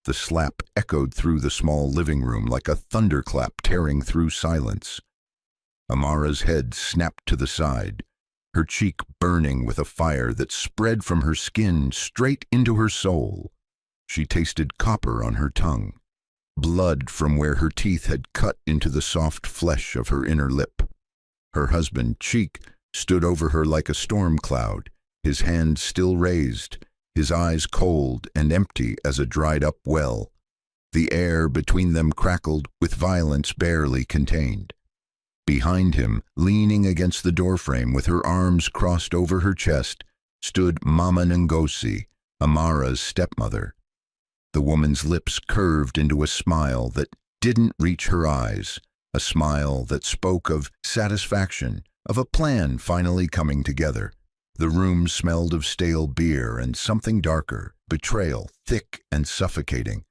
The slap echoed through the small living room like a thunderclap tearing through silence. Amara's head snapped to the side, her cheek burning with a fire that spread from her skin straight into her soul. She tasted copper on her tongue, blood from where her teeth had cut into the soft flesh of her inner lip. Her husband, Cheek, stood over her like a storm cloud, his hand still raised, his eyes cold and empty as a dried-up well. The air between them crackled with violence barely contained. Behind him, leaning against the doorframe with her arms crossed over her chest, stood Mama Ngozi, Amara's stepmother. The woman's lips curved into a smile that didn't reach her eyes, a smile that spoke of satisfaction, of a plan finally coming together. The room smelled of stale beer and something darker, betrayal, thick and suffocating.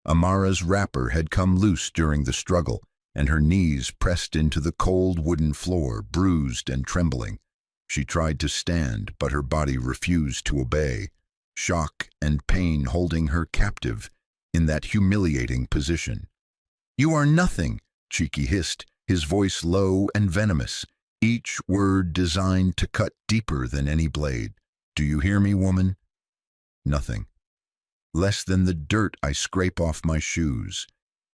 Amara's wrapper had come loose during the struggle, and her knees pressed into the cold wooden floor, bruised and trembling. She tried to stand, but her body refused to obey, shock and pain holding her captive in that humiliating position. "You are nothing," Cheeky hissed, his voice low and venomous, each word designed to cut deeper than any blade. "Do you hear me, woman? Nothing. Less than the dirt I scrape off my shoes."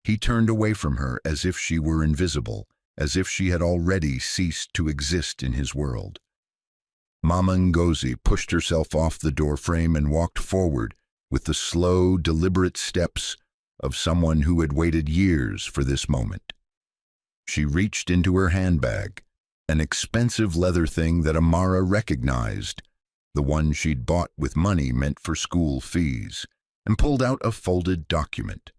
He turned away from her as if she were invisible, as if she had already ceased to exist in his world. Mama Ngozi pushed herself off the doorframe and walked forward with the slow, deliberate steps of someone who had waited years for this moment. She reached into her handbag, an expensive leather thing that Amara recognized, the one she'd bought with money meant for school fees, and pulled out a folded document.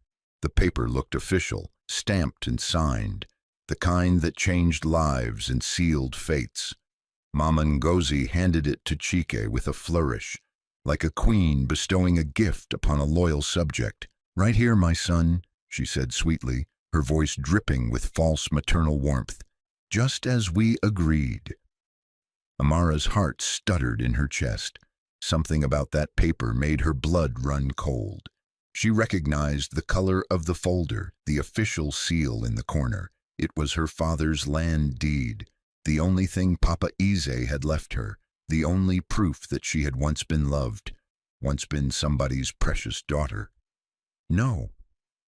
The paper looked official, stamped and signed, the kind that changed lives and sealed fates. Mama Ngozi handed it to Chike with a flourish, like a queen bestowing a gift upon a loyal subject. "Right here, my son," she said sweetly, her voice dripping with false maternal warmth. "Just as we agreed." Amara's heart stuttered in her chest. Something about that paper made her blood run cold. She recognized the color of the folder, the official seal in the corner. It was her father's land deed, the only thing Papa Ize had left her, the only proof that she had once been loved, once been somebody's precious daughter. "No."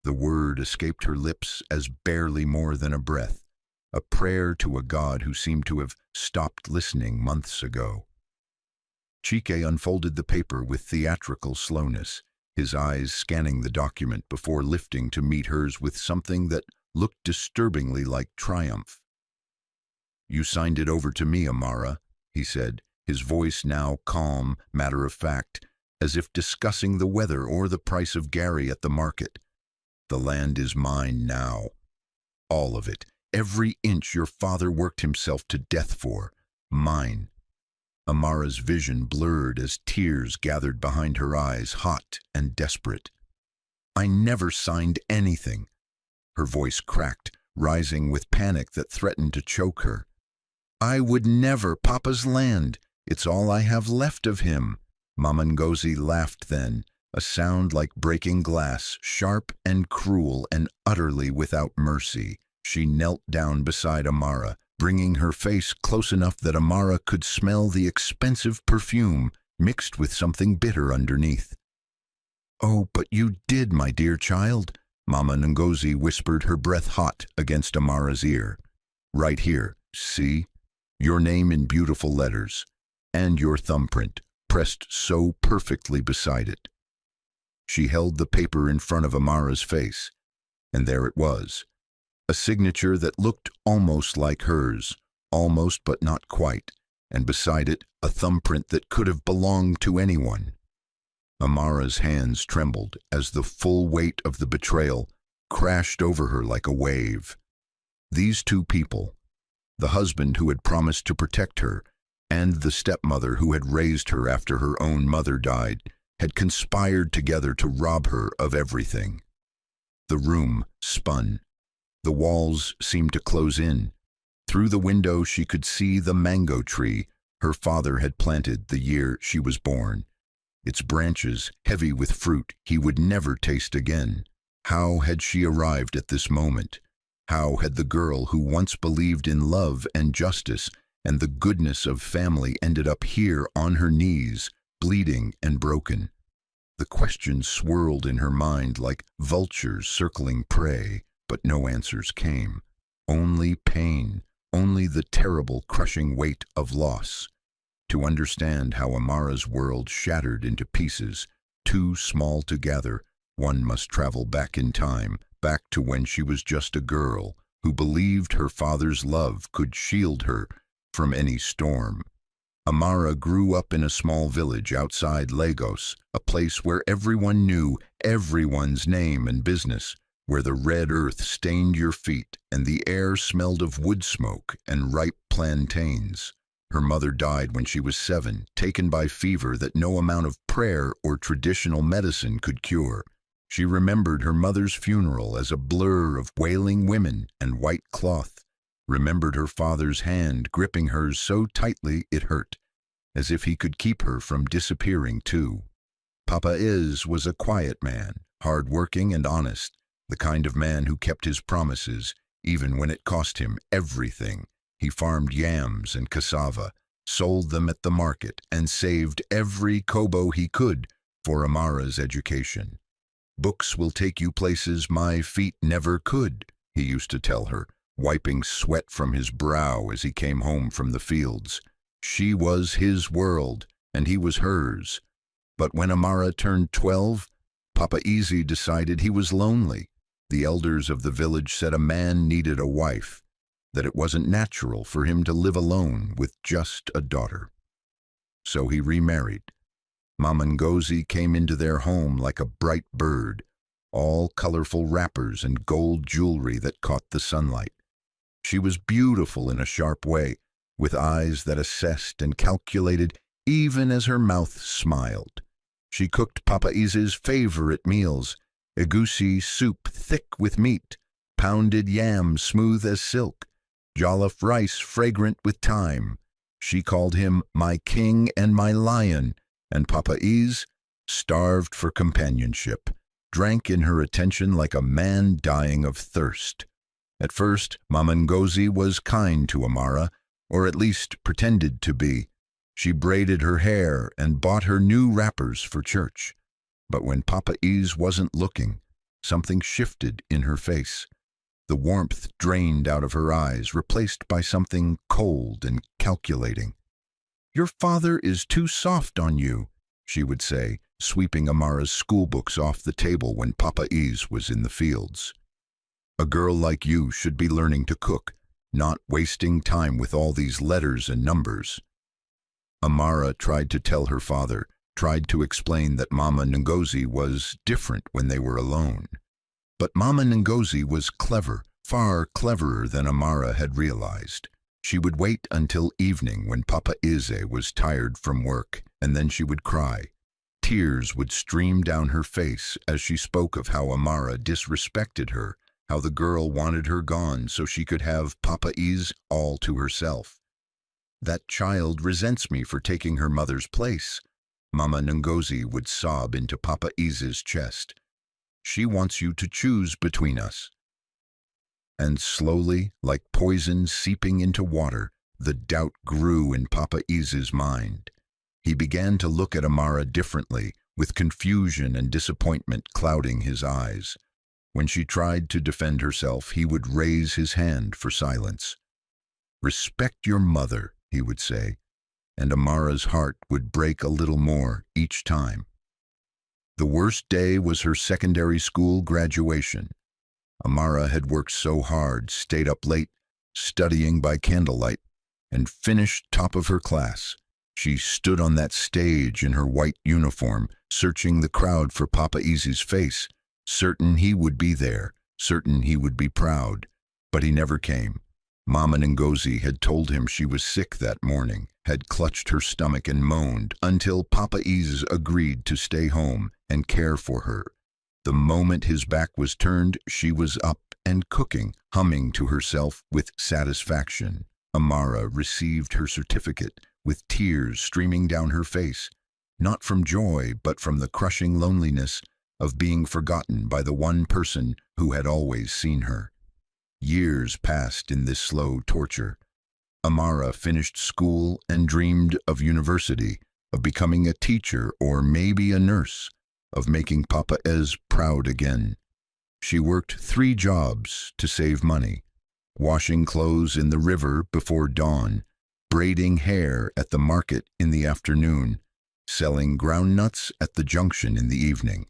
The word escaped her lips as barely more than a breath, a prayer to a God who seemed to have stopped listening months ago. Chike unfolded the paper with theatrical slowness, his eyes scanning the document before lifting to meet hers with something that looked disturbingly like triumph. "You signed it over to me, Amara," he said, his voice now calm, matter-of-fact, as if discussing the weather or the price of Gary at the market. "The land is mine now. All of it, every inch your father worked himself to death for, mine." Amara's vision blurred as tears gathered behind her eyes, hot and desperate. "I never signed anything." Her voice cracked, rising with panic that threatened to choke her. "I would never. Papa's land. It's all I have left of him." Mama Ngozi laughed then, a sound like breaking glass, sharp and cruel and utterly without mercy. She knelt down beside Amara, bringing her face close enough that Amara could smell the expensive perfume mixed with something bitter underneath. "Oh, but you did, my dear child," Mama Ngozi whispered, her breath hot against Amara's ear. "Right here, see? Your name in beautiful letters, and your thumbprint, pressed so perfectly beside it." She held the paper in front of Amara's face, and there it was, a signature that looked almost like hers, almost but not quite, and beside it a thumbprint that could have belonged to anyone. Amara's hands trembled as the full weight of the betrayal crashed over her like a wave. These two people, the husband who had promised to protect her, and the stepmother who had raised her after her own mother died, had conspired together to rob her of everything. The room spun. The walls seemed to close in. Through the window she could see the mango tree her father had planted the year she was born. its branches heavy with fruit he would never taste again. How had she arrived at this moment? How had the girl who once believed in love and justice and the goodness of family ended up here on her knees, bleeding and broken? The questions swirled in her mind like vultures circling prey, but no answers came. Only pain, only the terrible crushing weight of loss. To understand how Amara's world shattered into pieces, too small to gather, one must travel back in time, back to when she was just a girl who believed her father's love could shield her from any storm. Amara grew up in a small village outside Lagos, a place where everyone knew everyone's name and business, where the red earth stained your feet and the air smelled of wood smoke and ripe plantains. Her mother died when she was 7, taken by fever that no amount of prayer or traditional medicine could cure. She remembered her mother's funeral as a blur of wailing women and white cloth, remembered her father's hand gripping hers so tightly it hurt, as if he could keep her from disappearing too. Papa was a quiet man, hard-working and honest, the kind of man who kept his promises, even when it cost him everything. He farmed yams and cassava, sold them at the market, and saved every kobo he could for Amara's education. "Books will take you places my feet never could," he used to tell her, wiping sweat from his brow as he came home from the fields. She was his world, and he was hers. But when Amara turned 12, Papa Easy decided he was lonely. The elders of the village said a man needed a wife, that it wasn't natural for him to live alone with just a daughter. So he remarried. Mama Ngozi came into their home like a bright bird, all colorful wrappers and gold jewelry that caught the sunlight. She was beautiful in a sharp way, with eyes that assessed and calculated even as her mouth smiled. She cooked Papa Ize's favorite meals, egusi soup thick with meat, pounded yam smooth as silk, jollof rice fragrant with thyme. She called him my king and my lion, and Papa Ize, starved for companionship, drank in her attention like a man dying of thirst. At first, Mama Ngozi was kind to Amara, or at least pretended to be. She braided her hair and bought her new wrappers for church. But when Papa Ize wasn't looking, something shifted in her face. The warmth drained out of her eyes, replaced by something cold and calculating. "Your father is too soft on you," she would say, sweeping Amara's schoolbooks off the table when Papa Ize was in the fields. "A girl like you should be learning to cook, not wasting time with all these letters and numbers." Amara tried to tell her father, tried to explain that Mama Ngozi was different when they were alone. But Mama Ngozi was clever, far cleverer than Amara had realized. She would wait until evening when Papa Ize was tired from work, and then she would cry. Tears would stream down her face as she spoke of how Amara disrespected her, how the girl wanted her gone so she could have Papa Ize all to herself. "That child resents me for taking her mother's place," Mama Ngozi would sob into Papa Ize's chest. "She wants you to choose between us." And slowly, like poison seeping into water, the doubt grew in Papa Ize's mind. He began to look at Amara differently, with confusion and disappointment clouding his eyes. When she tried to defend herself, he would raise his hand for silence. "Respect your mother," he would say, and Amara's heart would break a little more each time. The worst day was her secondary school graduation. Amara had worked so hard, stayed up late, studying by candlelight, and finished top of her class. She stood on that stage in her white uniform, searching the crowd for Papa Ize's face, certain he would be there, certain he would be proud. But he never came. Mama Ngozi had told him she was sick that morning, had clutched her stomach and moaned until Papa Ize agreed to stay home and care for her. The moment his back was turned, she was up and cooking, humming to herself with satisfaction. Amara received her certificate with tears streaming down her face. not from joy, but from the crushing loneliness of being forgotten by the one person who had always seen her. Years passed in this slow torture. Amara finished school and dreamed of university, of becoming a teacher or maybe a nurse, of making Papa Ez proud again. She worked 3 jobs to save money: washing clothes in the river before dawn, braiding hair at the market in the afternoon, selling groundnuts at the junction in the evening.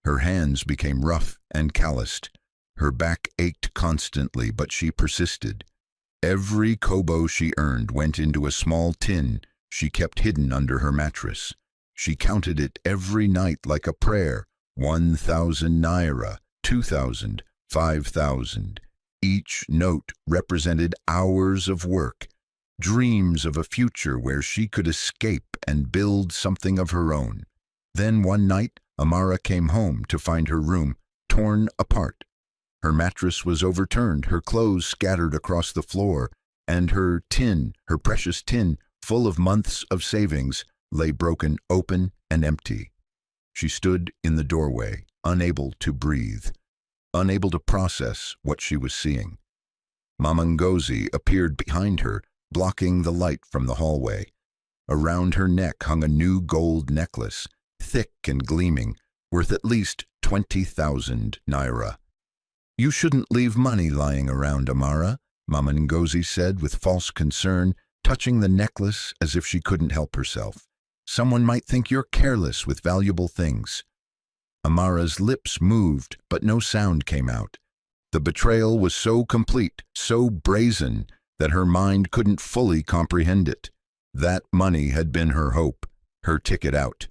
Her hands became rough and calloused. Her back ached constantly, but she persisted. Every kobo she earned went into a small tin she kept hidden under her mattress. She counted it every night like a prayer: 1,000 naira, 2,000, 5,000. Each note represented hours of work, dreams of a future where she could escape and build something of her own. Then one night, Amara came home to find her room torn apart. Her mattress was overturned, her clothes scattered across the floor, and her tin, her precious tin, full of months of savings, lay broken open and empty. She stood in the doorway, unable to breathe, unable to process what she was seeing. Mama Ngozi appeared behind her, blocking the light from the hallway. Around her neck hung a new gold necklace, thick and gleaming, worth at least 20,000 naira. "You shouldn't leave money lying around, Amara," Mama Ngozi said with false concern, touching the necklace as if she couldn't help herself. "Someone might think you're careless with valuable things." Amara's lips moved, but no sound came out. The betrayal was so complete, so brazen, that her mind couldn't fully comprehend it. That money had been her hope, her ticket out,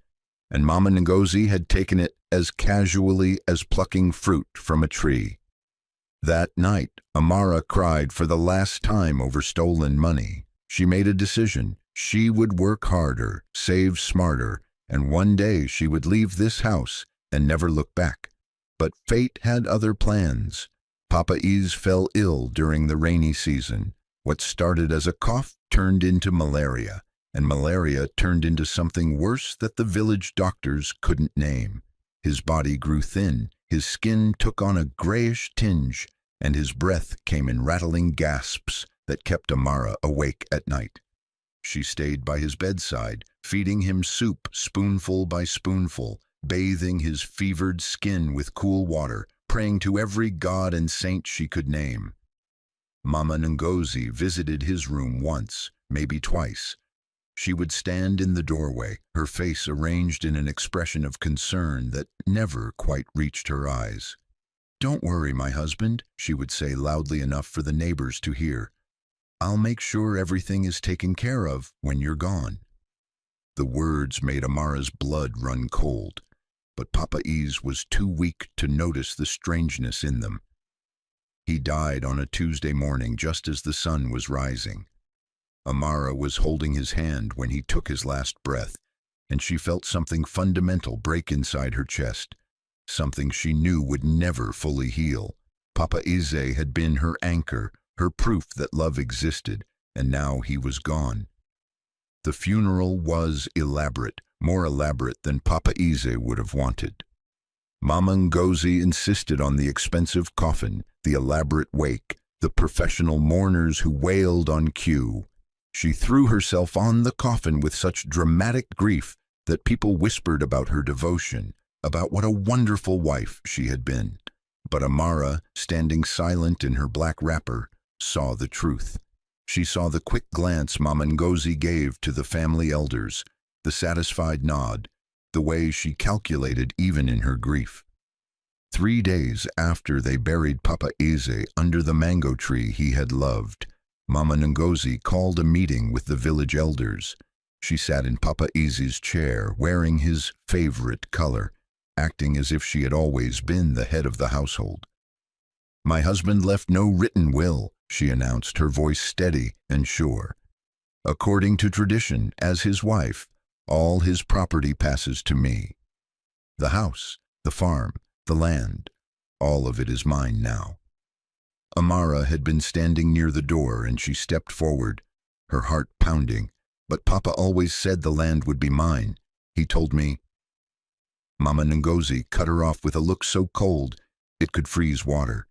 and Mama Ngozi had taken it as casually as plucking fruit from a tree. That night, Amara cried for the last time over stolen money. She made a decision. She would work harder, save smarter, and one day she would leave this house and never look back. But fate had other plans. Papa Ez fell ill during the rainy season. What started as a cough turned into malaria, and malaria turned into something worse that the village doctors couldn't name. His body grew thin, his skin took on a grayish tinge, and his breath came in rattling gasps that kept Amara awake at night. She stayed by his bedside, feeding him soup spoonful by spoonful, bathing his fevered skin with cool water, praying to every god and saint she could name. Mama Ngozi visited his room once, maybe twice. She would stand in the doorway, her face arranged in an expression of concern that never quite reached her eyes. "Don't worry, my husband," she would say loudly enough for the neighbors to hear. "I'll make sure everything is taken care of when you're gone." The words made Amara's blood run cold, but Papa Ez was too weak to notice the strangeness in them. He died on a Tuesday morning just as the sun was rising. Amara was holding his hand when he took his last breath, and she felt something fundamental break inside her chest, something she knew would never fully heal. Papa Eze had been her anchor, her proof that love existed, and now he was gone. The funeral was elaborate, more elaborate than Papa Eze would have wanted. Mama Ngozi insisted on the expensive coffin, the elaborate wake, the professional mourners who wailed on cue. She threw herself on the coffin with such dramatic grief that people whispered about her devotion, about what a wonderful wife she had been. But Amara, standing silent in her black wrapper, saw the truth. She saw the quick glance Mama Ngozi gave to the family elders, the satisfied nod, the way she calculated even in her grief. 3 days after they buried Papa Eze under the mango tree he had loved, Mama Ngozi called a meeting with the village elders. She sat in Papa Eze's chair, wearing his favorite color, acting as if she had always been the head of the household. "My husband left no written will," she announced, her voice steady and sure. "According to tradition, as his wife, all his property passes to me. The house, the farm, the land, all of it is mine now." Amara had been standing near the door, and she stepped forward, her heart pounding. "But Papa always said the land would be mine. He told me. Mama Ngozi cut her off with a look so cold it could freeze water.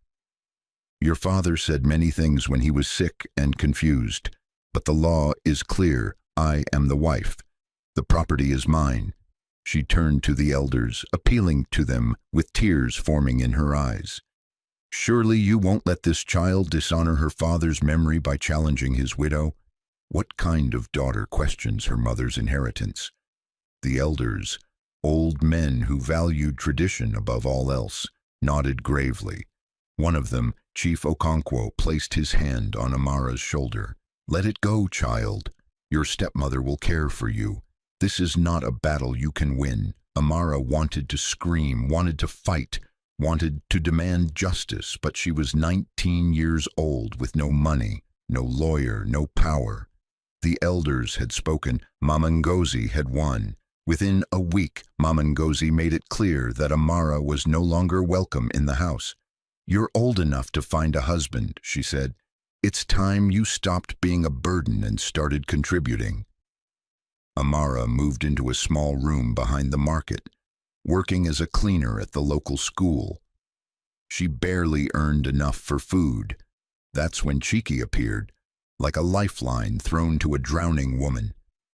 Your father said many things when he was sick and confused, but the law is clear. I am the wife. The property is mine. She turned to the elders, appealing to them with tears forming in her eyes. Surely you won't let this child dishonor her father's memory by challenging his widow? What kind of daughter questions her mother's inheritance? The elders, old men who valued tradition above all else, nodded gravely. One of them, Chief Okonkwo, placed his hand on Amara's shoulder. Let it go, child. Your stepmother will care for you. This is not a battle you can win. Amara wanted to scream, wanted to fight, wanted to demand justice, but she was 19 years old with no money, no lawyer, no power. The elders had spoken. Mama Ngozi had won. Within a week, Mama Ngozi made it clear that Amara was no longer welcome in the house. You're old enough to find a husband, she said. It's time you stopped being a burden and started contributing. Amara moved into a small room behind the market, working as a cleaner at the local school. She barely earned enough for food. That's when Chiki appeared, like a lifeline thrown to a drowning woman.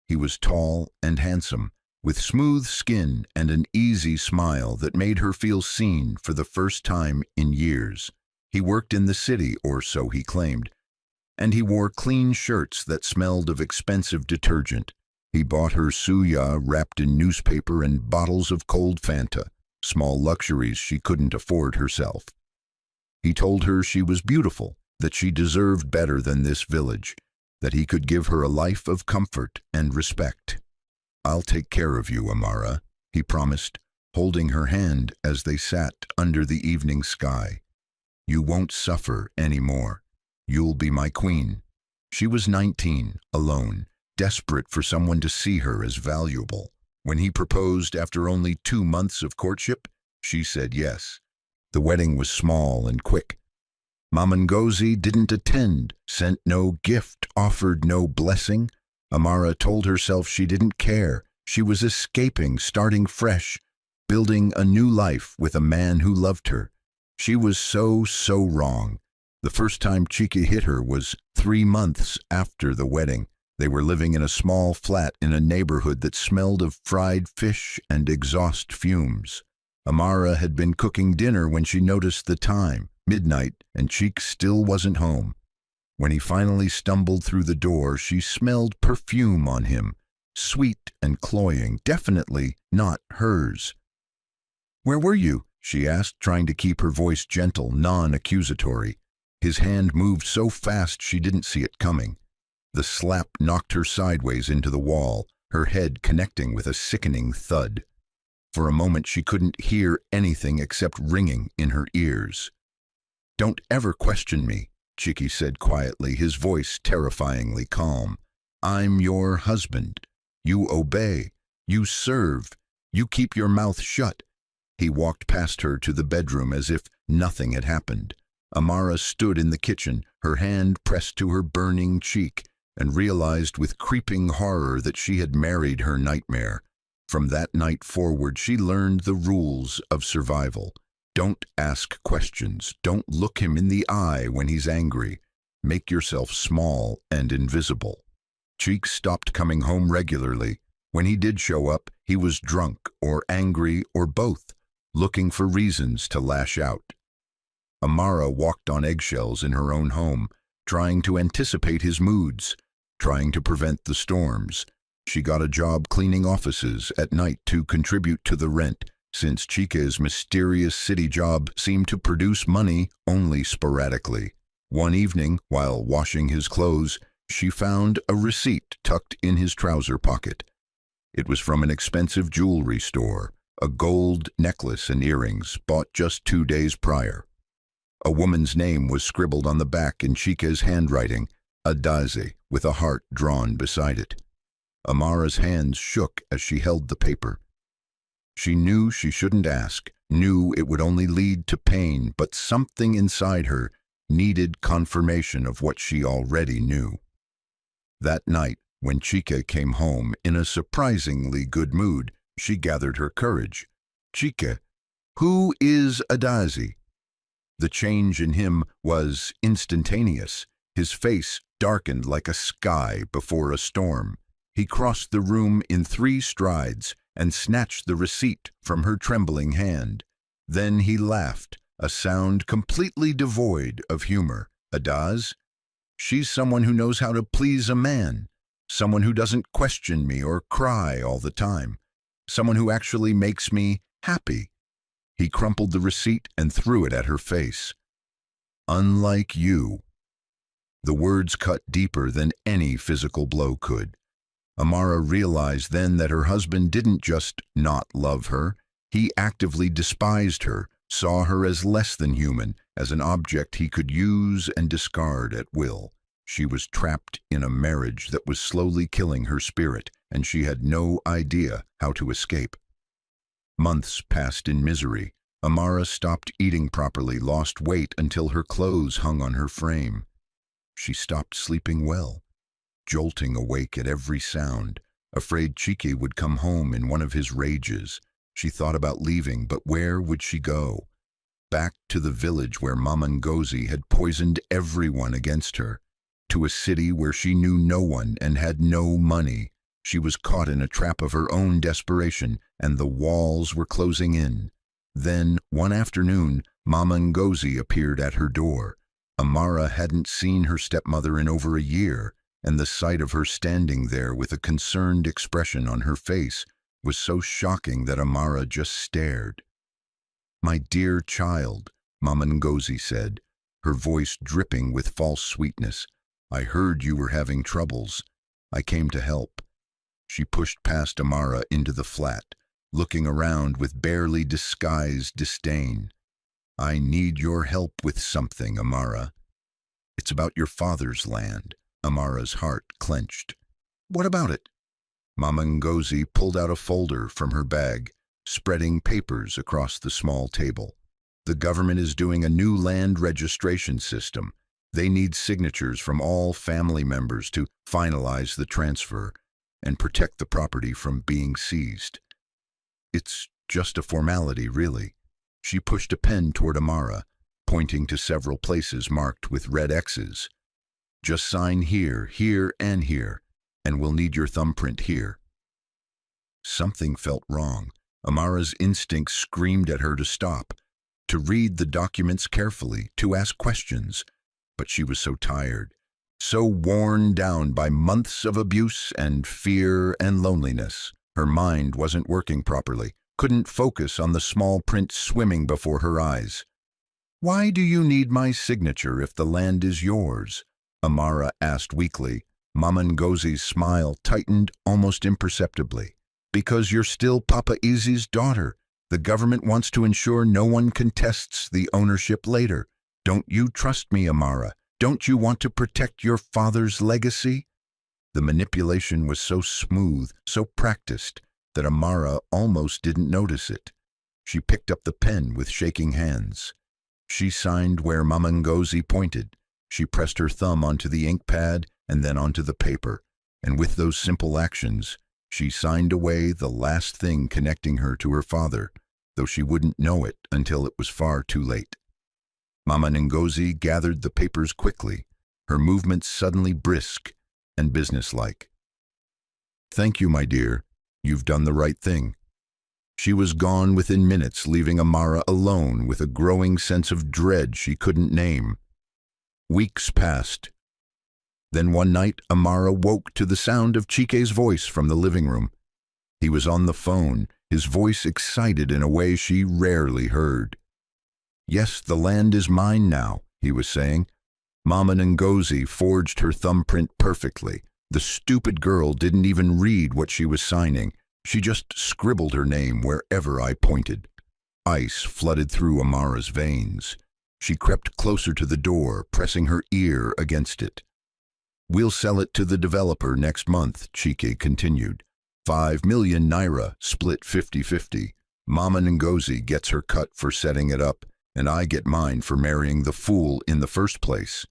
He was tall and handsome, with smooth skin and an easy smile that made her feel seen for the first time in years. He worked in the city, or so he claimed, and he wore clean shirts that smelled of expensive detergent. He bought her suya wrapped in newspaper and bottles of cold Fanta, small luxuries she couldn't afford herself. He told her she was beautiful, that she deserved better than this village, that he could give her a life of comfort and respect. I'll take care of you, Amara, he promised, holding her hand as they sat under the evening sky. You won't suffer anymore. You'll be my queen. She was 19, alone, desperate for someone to see her as valuable. When he proposed after only 2 months of courtship, she said yes. The wedding was small and quick. Mama Ngozi didn't attend, sent no gift, offered no blessing. Amara told herself she didn't care. She was escaping, starting fresh, building a new life with a man who loved her. She was so wrong. The first time Chiki hit her was 3 months after the wedding. They were living in a small flat in a neighborhood that smelled of fried fish and exhaust fumes. Amara had been cooking dinner when she noticed the time, midnight, and Chik still wasn't home. When he finally stumbled through the door, she smelled perfume on him, sweet and cloying, definitely not hers. Where were you? She asked, trying to keep her voice gentle, non-accusatory. His hand moved so fast she didn't see it coming. The slap knocked her sideways into the wall, her head connecting with a sickening thud. For a moment she couldn't hear anything except ringing in her ears. Don't ever question me, Chiki said quietly, his voice terrifyingly calm. I'm your husband. You obey. You serve. You keep your mouth shut. He walked past her to the bedroom as if nothing had happened. Amara stood in the kitchen, her hand pressed to her burning cheek, and realized with creeping horror that she had married her nightmare. From that night forward, she learned the rules of survival. Don't ask questions. Don't look him in the eye when he's angry. Make yourself small and invisible. Cheeks stopped coming home regularly. When he did show up, he was drunk or angry or both, looking for reasons to lash out. Amara walked on eggshells in her own home, trying to anticipate his moods, trying to prevent the storms. She got a job cleaning offices at night to contribute to the rent, since Chike's mysterious city job seemed to produce money only sporadically. One evening, while washing his clothes, she found a receipt tucked in his trouser pocket. It was from an expensive jewelry store, a gold necklace and earrings bought just 2 days prior. A woman's name was scribbled on the back in Chike's handwriting, Adaze, with a heart drawn beside it. Amara's hands shook as she held the paper. She knew she shouldn't ask, knew it would only lead to pain, but something inside her needed confirmation of what she already knew. That night, when Chike came home in a surprisingly good mood, She gathered her courage. Chike, who is Adazi? The change in him was instantaneous. His face darkened like a sky before a storm. He crossed the room in 3 strides and snatched the receipt from her trembling hand. Then he laughed, a sound completely devoid of humor. Adaz? She's someone who knows how to please a man. Someone who doesn't question me or cry all the time. Someone who actually makes me happy. He crumpled the receipt and threw it at her face. Unlike you. The words cut deeper than any physical blow could. Amara realized then that her husband didn't just not love her. He actively despised her, saw her as less than human, as an object he could use and discard at will. She was trapped in a marriage that was slowly killing her spirit, and she had no idea how to escape. Months passed in misery. Amara stopped eating properly, lost weight until her clothes hung on her frame. She stopped sleeping well, jolting awake at every sound, afraid Chike would come home in one of his rages. She thought about leaving, but where would she go? Back to the village where Mama Ngozi had poisoned everyone against her, to a city where she knew no one and had no money. She was caught in a trap of her own desperation, and the walls were closing in. Then, one afternoon, Mama Ngozi appeared at her door. Amara hadn't seen her stepmother in over a year, and the sight of her standing there with a concerned expression on her face was so shocking that Amara just stared. "My dear child," Mama Ngozi said, her voice dripping with false sweetness, "I heard you were having troubles. I came to help." She pushed past Amara into the flat, looking around with barely disguised disdain. "I need your help with something, Amara." "It's about your father's land." Amara's heart clenched. "What about it?" Mama Ngozi pulled out a folder from her bag, spreading papers across the small table. "The government is doing a new land registration system. They need signatures from all family members to finalize the transfer and protect the property from being seized." "It's just a formality, really." She pushed a pen toward Amara, pointing to several places marked with red X's. "Just sign here, here, and here, and we'll need your thumbprint here." Something felt wrong. Amara's instincts screamed at her to stop, to read the documents carefully, to ask questions. But she was so tired, so worn down by months of abuse and fear and loneliness. Her mind wasn't working properly, couldn't focus on the small print swimming before her eyes. "Why do you need my signature if the land is yours?" Amara asked weakly. Mama Ngozi's smile tightened almost imperceptibly. "Because you're still Papa Easy's daughter. The government wants to ensure no one contests the ownership later. Don't you trust me, Amara? Don't you want to protect your father's legacy?" The manipulation was so smooth, so practiced, that Amara almost didn't notice it. She picked up the pen with shaking hands. She signed where Mama Ngozi pointed. She pressed her thumb onto the ink pad and then onto the paper, and with those simple actions, she signed away the last thing connecting her to her father, though she wouldn't know it until it was far too late. Mama Ngozi gathered the papers quickly, her movements suddenly brisk and businesslike. "Thank you, my dear. You've done the right thing." She was gone within minutes, leaving Amara alone with a growing sense of dread she couldn't name. Weeks passed. Then one night, Amara woke to the sound of Chike's voice from the living room. He was on the phone, his voice excited in a way she rarely heard. "Yes, the land is mine now," he was saying. Mama Ngozi forged her thumbprint perfectly. The stupid girl didn't even read what she was signing. She just scribbled her name wherever I pointed. Ice flooded through Amara's veins. She crept closer to the door, pressing her ear against it. "We'll sell it to the developer next month," Chike continued. 5 million naira, split 50-50. Mama Ngozi gets her cut for setting it up, and I get mine for marrying the fool in the first place."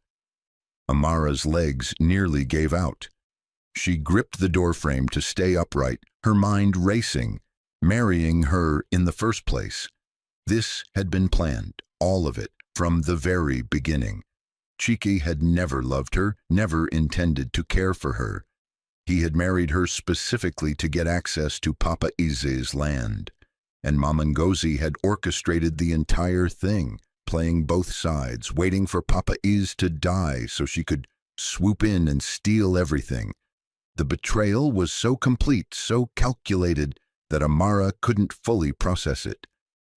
Amara's legs nearly gave out. She gripped the doorframe to stay upright, her mind racing. marrying her in the first place. This had been planned, all of it, from the very beginning. Chike had never loved her, never intended to care for her. He had married her specifically to get access to Papa Ize's land. And Mama Ngozi had orchestrated the entire thing, playing both sides, waiting for Papa Ize to die so she could swoop in and steal everything. The betrayal was so complete, so calculated, that Amara couldn't fully process it.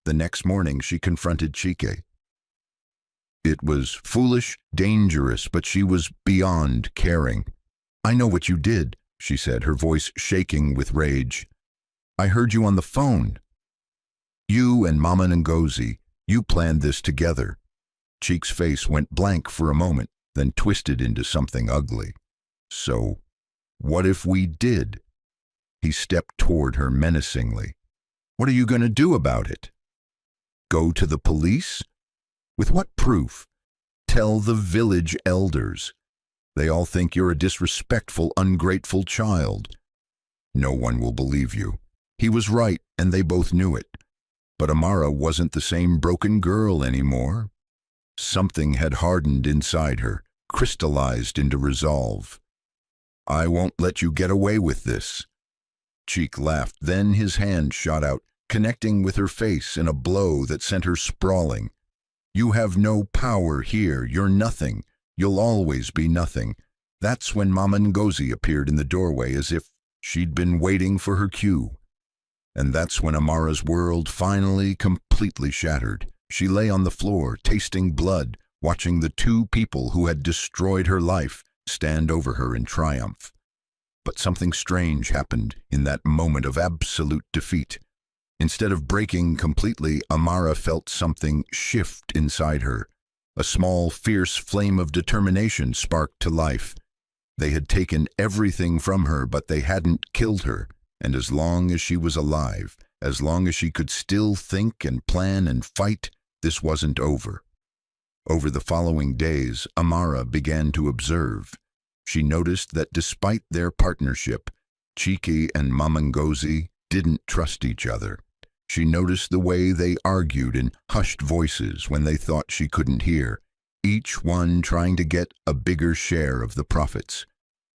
The next morning she confronted Chike. It was foolish, dangerous, but she was beyond caring. "I know what you did," she said, her voice shaking with rage. "I heard you on the phone. You and Mama Ngozi, you planned this together." Chike's face went blank for a moment, then twisted into something ugly. "So, what if we did?" He stepped toward her menacingly. "What are you going to do about it? Go to the police? With what proof? Tell the village elders. They all think you're a disrespectful, ungrateful child. No one will believe you." He was right, and they both knew it. But Amara wasn't the same broken girl anymore. Something had hardened inside her, crystallized into resolve. "I won't let you get away with this." Chike laughed, then his hand shot out, connecting with her face in a blow that sent her sprawling. "You have no power here. You're nothing. You'll always be nothing." That's when Mama Ngozi appeared in the doorway as if she'd been waiting for her cue. And that's when Amara's world finally completely shattered. She lay on the floor, tasting blood, watching the two people who had destroyed her life stand over her in triumph. But something strange happened in that moment of absolute defeat. Instead of breaking completely, Amara felt something shift inside her. A small, fierce flame of determination sparked to life. They had taken everything from her, but they hadn't killed her. And as long as she was alive, as long as she could still think and plan and fight, this wasn't over. Over the following days, Amara began to observe. She noticed that despite their partnership, Chike and Mama Ngozi didn't trust each other. She noticed the way they argued in hushed voices when they thought she couldn't hear, each one trying to get a bigger share of the profits.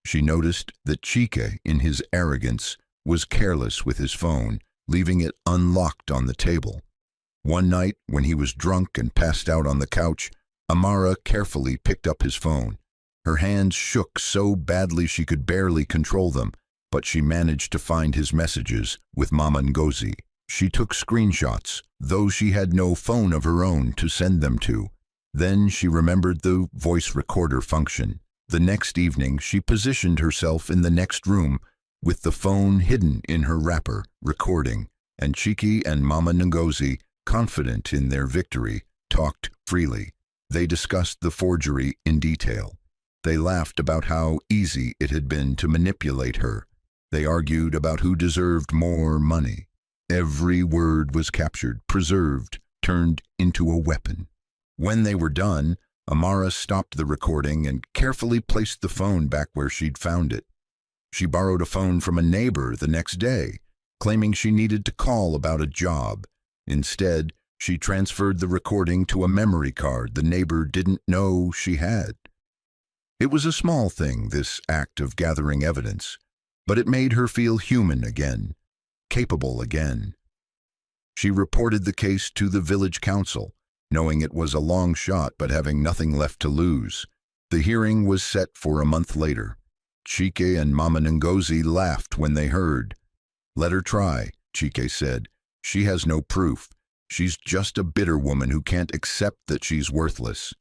She noticed that Chike, in his arrogance, was careless with his phone, leaving it unlocked on the table. One night, when he was drunk and passed out on the couch, Amara carefully picked up his phone. Her hands shook so badly she could barely control them, but she managed to find his messages with Mama Ngozi. She took screenshots, though she had no phone of her own to send them to. Then she remembered the voice recorder function. The next evening, she positioned herself in the next room with the phone hidden in her wrapper, recording, and Chike and Mama Ngozi, confident in their victory, talked freely. They discussed the forgery in detail. They laughed about how easy it had been to manipulate her. They argued about who deserved more money. Every word was captured, preserved, turned into a weapon. When they were done, Amara stopped the recording and carefully placed the phone back where she'd found it. She borrowed a phone from a neighbor the next day, claiming she needed to call about a job. Instead, she transferred the recording to a memory card the neighbor didn't know she had. It was a small thing, this act of gathering evidence, but it made her feel human again, capable again. She reported the case to the village council, knowing it was a long shot but having nothing left to lose. The hearing was set for a month later. Chike and Mama Ngozi laughed when they heard. "Let her try," Chike said. "She has no proof. She's just a bitter woman who can't accept that she's worthless."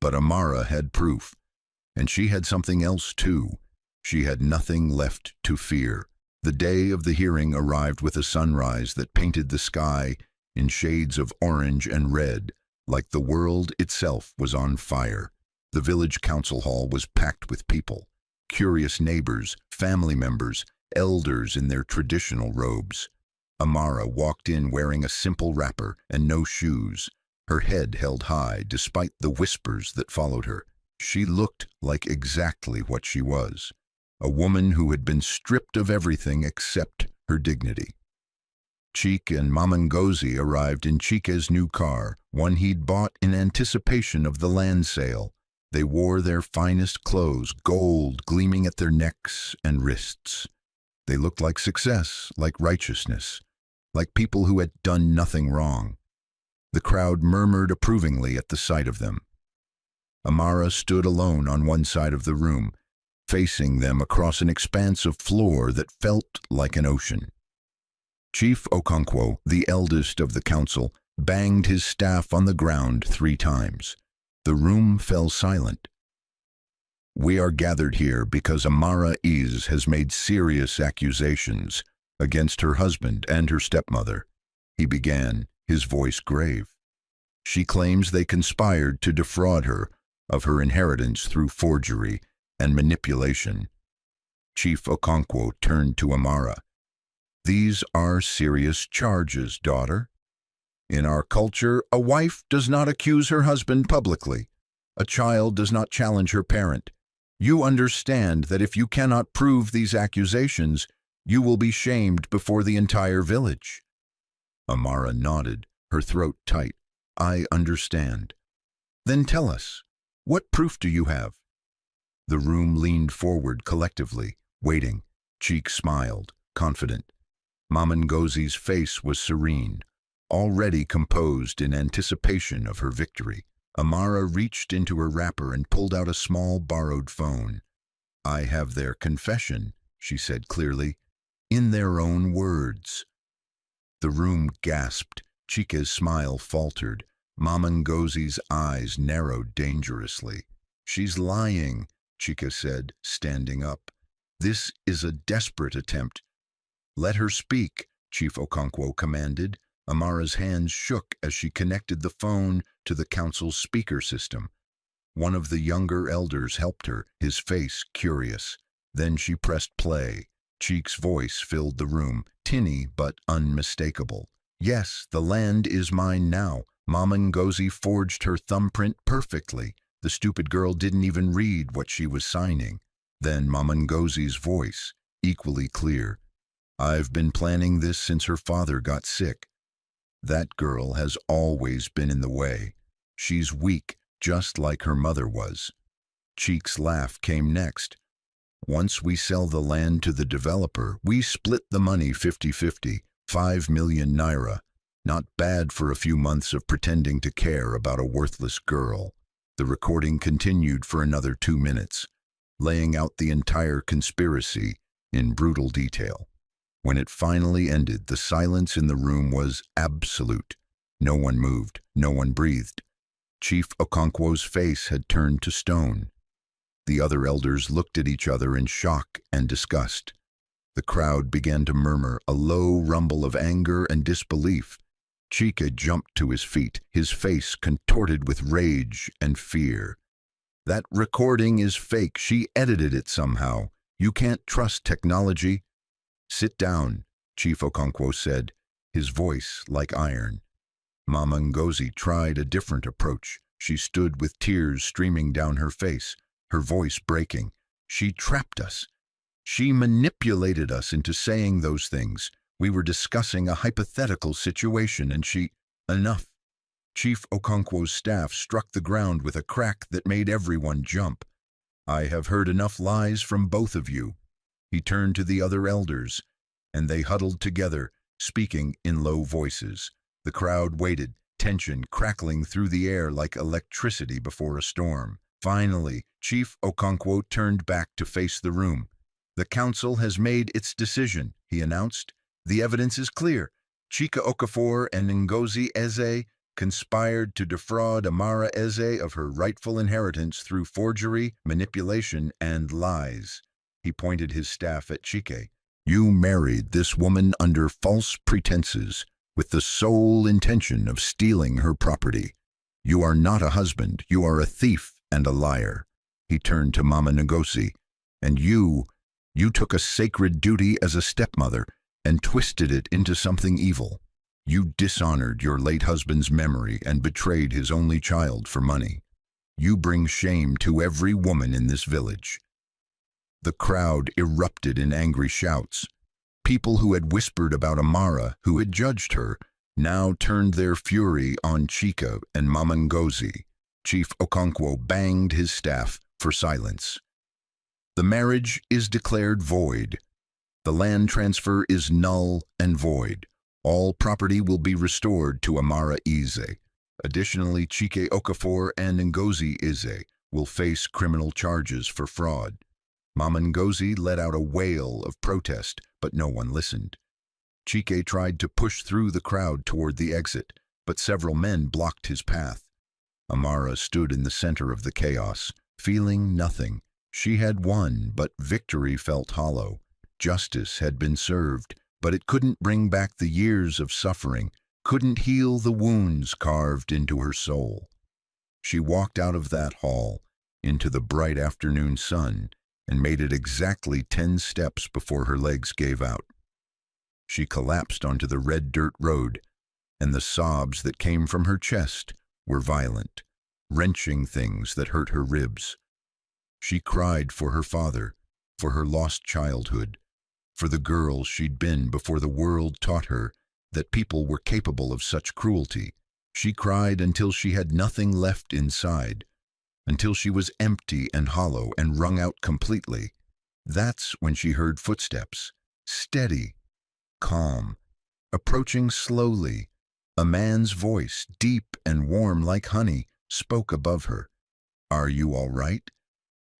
But Amara had proof. And she had something else too. She had nothing left to fear. The day of the hearing arrived with a sunrise that painted the sky in shades of orange and red, like the world itself was on fire. The village council hall was packed with people, curious neighbors, family members, elders in their traditional robes. Amara walked in wearing a simple wrapper and no shoes, her head held high despite the whispers that followed her. She looked like exactly what she was, a woman who had been stripped of everything except her dignity. Cheek and Mama Ngozi arrived in Chike's new car, one he'd bought in anticipation of the land sale. They wore their finest clothes, gold gleaming at their necks and wrists. They looked like success, like righteousness, like people who had done nothing wrong. The crowd murmured approvingly at the sight of them. Amara stood alone on one side of the room, facing them across an expanse of floor that felt like an ocean. Chief Okonkwo, the eldest of the council, banged his staff on the ground 3 times. The room fell silent. "We are gathered here because Amara has made serious accusations against her husband and her stepmother," he began, his voice grave. "She claims they conspired to defraud her of her inheritance through forgery and manipulation." Chief Okonkwo turned to Amara. "These are serious charges, daughter. In our culture, a wife does not accuse her husband publicly. A child does not challenge her parent. You understand that if you cannot prove these accusations, you will be shamed before the entire village." Amara nodded, her throat tight. "I understand." "Then tell us, what proof do you have?" The room leaned forward collectively, waiting. Cheek smiled, confident. Mama Ngozi's face was serene, already composed in anticipation of her victory. Amara reached into her wrapper and pulled out a small borrowed phone. "I have their confession," she said clearly, "in their own words." The room gasped. Chike's smile faltered. Mama Ngozi's eyes narrowed dangerously. "She's lying," Chike said, standing up. "This is a desperate attempt." "Let her speak," Chief Okonkwo commanded. Amara's hands shook as she connected the phone to the council's speaker system. One of the younger elders helped her, his face curious. Then she pressed play. Cheek's voice filled the room, tinny but unmistakable. "Yes, the land is mine now. Mama Ngozi forged her thumbprint perfectly. The stupid girl didn't even read what she was signing." Then Mama Ngozi's voice, equally clear. "I've been planning this since her father got sick. That girl has always been in the way. She's weak, just like her mother was." Cheek's laugh came next. "Once we sell the land to the developer, we split the money 50-50, 5 million naira. Not bad for a few months of pretending to care about a worthless girl." The recording continued for another 2 minutes, laying out the entire conspiracy in brutal detail. When it finally ended, the silence in the room was absolute. No one moved, no one breathed. Chief Okonkwo's face had turned to stone. The other elders looked at each other in shock and disgust. The crowd began to murmur, a low rumble of anger and disbelief. Chike jumped to his feet, his face contorted with rage and fear. "That recording is fake. She edited it somehow. You can't trust technology." "Sit down," Chief Okonkwo said, his voice like iron. Mama Ngozi tried a different approach. She stood with tears streaming down her face, her voice breaking. "She trapped us. She manipulated us into saying those things. We were discussing a hypothetical situation and she—" "Enough." Chief Okonkwo's staff struck the ground with a crack that made everyone jump. "I have heard enough lies from both of you." He turned to the other elders, and they huddled together, speaking in low voices. The crowd waited, tension crackling through the air like electricity before a storm. Finally, Chief Okonkwo turned back to face the room. "The council has made its decision," he announced. "The evidence is clear. Chika Okafor and Ngozi Eze conspired to defraud Amara Eze of her rightful inheritance through forgery, manipulation, and lies." He pointed his staff at Chike. "You married this woman under false pretenses, with the sole intention of stealing her property. You are not a husband, you are a thief and a liar." He turned to Mama Ngozi. "And you took a sacred duty as a stepmother and twisted it into something evil. You dishonored your late husband's memory and betrayed his only child for money. You bring shame to every woman in this village." The crowd erupted in angry shouts. People who had whispered about Amara, who had judged her, now turned their fury on Chika and Mamangozi. Chief Okonkwo banged his staff for silence. The marriage is declared void. The land transfer is null and void. All property will be restored to Amara Ize. Additionally, Chike Okafor and Ngozi Ize will face criminal charges for fraud. Mamangozi let out a wail of protest, but no one listened. Chike tried to push through the crowd toward the exit, but several men blocked his path. Amara stood in the center of the chaos, feeling nothing. She had won, but victory felt hollow. Justice had been served, but it couldn't bring back the years of suffering, couldn't heal the wounds carved into her soul. She walked out of that hall, into the bright afternoon sun, and made it exactly 10 steps before her legs gave out. She collapsed onto the red dirt road, and the sobs that came from her chest were violent, wrenching things that hurt her ribs. She cried for her father, for her lost childhood, for the girl she'd been before the world taught her that people were capable of such cruelty. She cried until she had nothing left inside, until she was empty and hollow and wrung out completely. That's when she heard footsteps, steady, calm, approaching slowly. A man's voice, deep and warm like honey, spoke above her. "Are you all right?"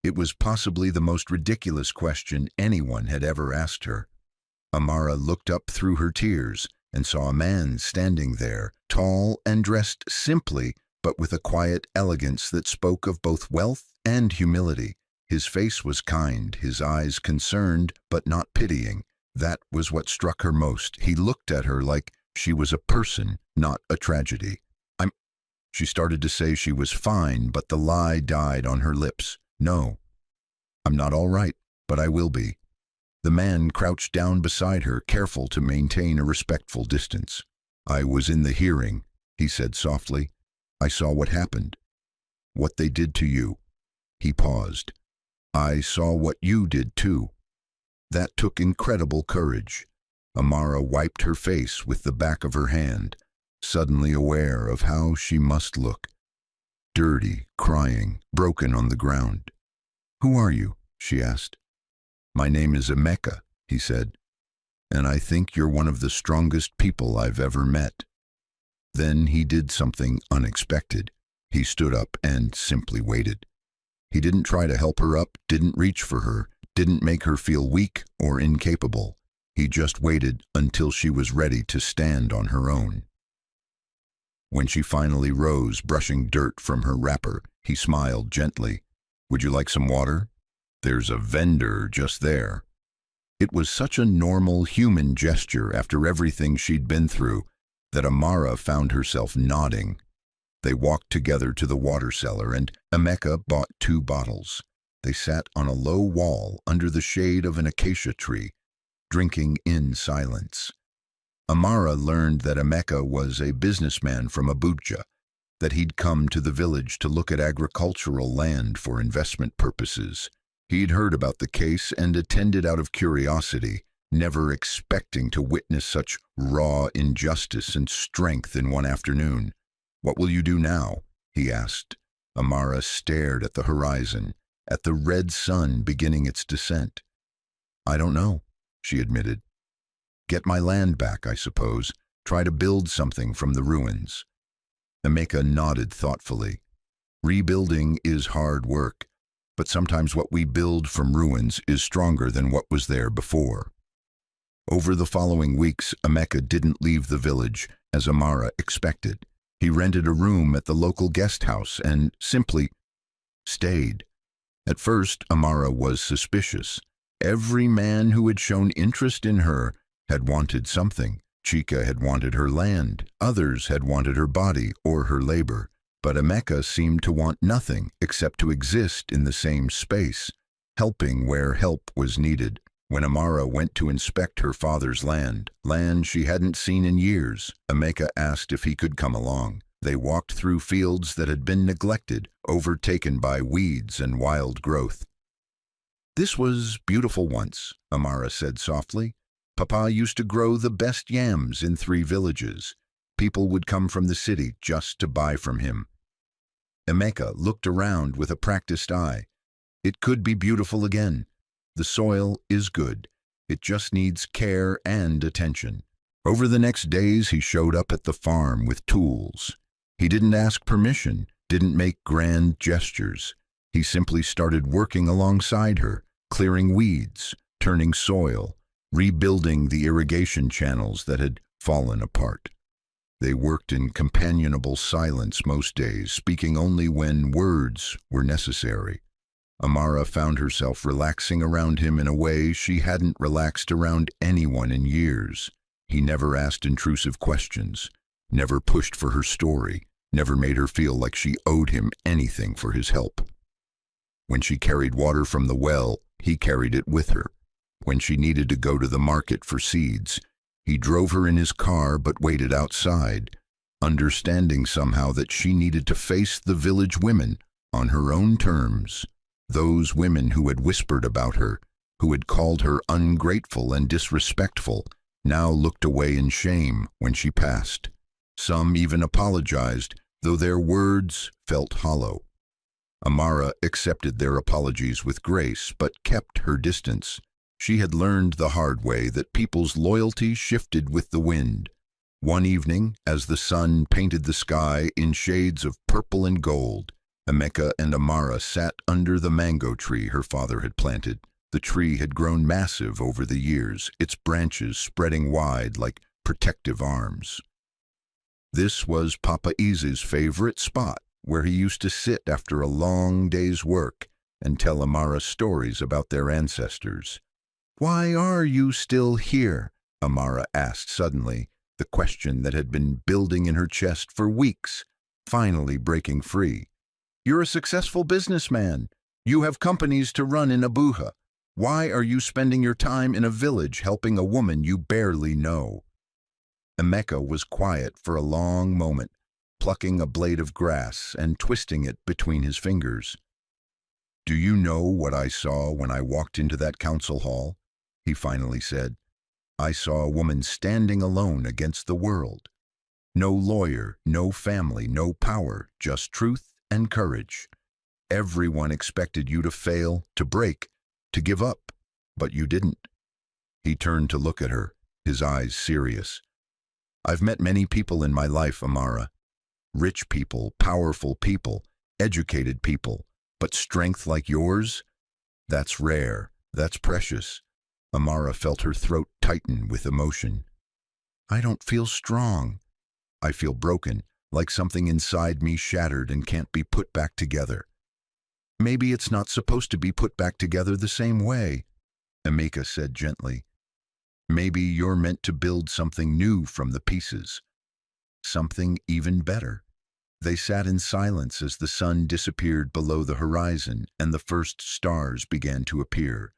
It was possibly the most ridiculous question anyone had ever asked her. Amara looked up through her tears and saw a man standing there, tall and dressed simply, but with a quiet elegance that spoke of both wealth and humility. His face was kind, his eyes concerned, but not pitying. That was what struck her most. He looked at her like she was a person, not a tragedy. She started to say she was fine, but the lie died on her lips. "No, I'm not all right, but I will be." The man crouched down beside her, careful to maintain a respectful distance. "I was in the hearing," he said softly. "I saw what happened, what they did to you." He paused. "I saw what you did too." That took incredible courage. Amara wiped her face with the back of her hand, suddenly aware of how she must look. Dirty, crying, broken on the ground. "Who are you?" she asked. "My name is Emeka," he said, "and I think you're one of the strongest people I've ever met." Then he did something unexpected. He stood up and simply waited. He didn't try to help her up, didn't reach for her, didn't make her feel weak or incapable. He just waited until she was ready to stand on her own. When she finally rose, brushing dirt from her wrapper, he smiled gently. "Would you like some water? There's a vendor just there." It was such a normal human gesture after everything she'd been through that Amara found herself nodding. They walked together to the water cellar, and Emeka bought 2 bottles. They sat on a low wall under the shade of an acacia tree, drinking in silence. Amara learned that Emeka was a businessman from Abuja, that he'd come to the village to look at agricultural land for investment purposes. He'd heard about the case and attended out of curiosity, never expecting to witness such raw injustice and strength in one afternoon. "What will you do now?" he asked. Amara stared at the horizon, at the red sun beginning its descent. "I don't know," she admitted. "Get my land back, I suppose. Try to build something from the ruins." Emeka nodded thoughtfully. "Rebuilding is hard work, but sometimes what we build from ruins is stronger than what was there before." Over the following weeks, Emeka didn't leave the village, as Amara expected. He rented a room at the local guest house and simply stayed. At first, Amara was suspicious. Every man who had shown interest in her had wanted something. Chika had wanted her land, others had wanted her body or her labor, but Emeka seemed to want nothing except to exist in the same space, helping where help was needed. When Amara went to inspect her father's land she hadn't seen in years, Emeka asked if he could come along. They walked through fields that had been neglected, overtaken by weeds and wild growth. "This was beautiful once," Amara said softly. Papa used to grow the best yams in 3 villages. People would come from the city just to buy from him. Emeka looked around with a practiced eye. It could be beautiful again. The soil is good. It just needs care and attention. Over the next days, he showed up at the farm with tools. He didn't ask permission, didn't make grand gestures. He simply started working alongside her, clearing weeds, turning soil, rebuilding the irrigation channels that had fallen apart. They worked in companionable silence most days, speaking only when words were necessary. Amara found herself relaxing around him in a way she hadn't relaxed around anyone in years. He never asked intrusive questions, never pushed for her story, never made her feel like she owed him anything for his help. When she carried water from the well, he carried it with her. When she needed to go to the market for seeds, he drove her in his car but waited outside, understanding somehow that she needed to face the village women on her own terms. Those women who had whispered about her, who had called her ungrateful and disrespectful, now looked away in shame when she passed. Some even apologized, though their words felt hollow. Amara accepted their apologies with grace, but kept her distance. She had learned the hard way that people's loyalty shifted with the wind. One evening, as the sun painted the sky in shades of purple and gold, Emeka and Amara sat under the mango tree her father had planted. The tree had grown massive over the years, its branches spreading wide like protective arms. This was Papa Ize's favorite spot, where he used to sit after a long day's work and tell Amara stories about their ancestors. "Why are you still here?" Amara asked suddenly, the question that had been building in her chest for weeks, finally breaking free. "You're a successful businessman. You have companies to run in Abuja. Why are you spending your time in a village helping a woman you barely know?" Emeka was quiet for a long moment, plucking a blade of grass and twisting it between his fingers. "Do you know what I saw when I walked into that council hall?" he finally said. "I saw a woman standing alone against the world. No lawyer, no family, no power, just truth and courage. Everyone expected you to fail, to break, to give up, but you didn't." He turned to look at her, his eyes serious. "I've met many people in my life, Amara. Rich people, powerful people, educated people, but strength like yours? That's rare, that's precious." Amara felt her throat tighten with emotion. "I don't feel strong. I feel broken, like something inside me shattered and can't be put back together." "Maybe it's not supposed to be put back together the same way," Emeka said gently. "Maybe you're meant to build something new from the pieces. Something even better." They sat in silence as the sun disappeared below the horizon and the first stars began to appear.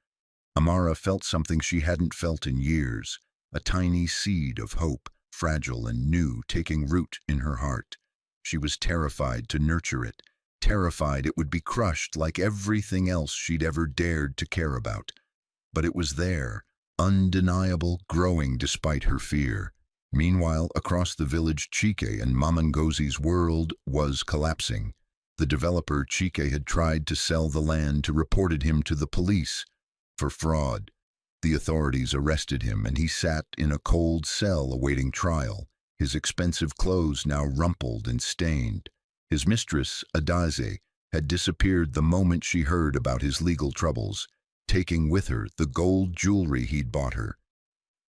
Amara felt something she hadn't felt in years, a tiny seed of hope, fragile and new, taking root in her heart. She was terrified to nurture it, terrified it would be crushed like everything else she'd ever dared to care about. But it was there, undeniable, growing despite her fear. Meanwhile, across the village, Chike and Mama Ngozi's world was collapsing. The developer Chike had tried to sell the land to reported him to the police for fraud. The authorities arrested him and he sat in a cold cell awaiting trial, his expensive clothes now rumpled and stained. His mistress, Adaze, had disappeared the moment she heard about his legal troubles, taking with her the gold jewelry he'd bought her.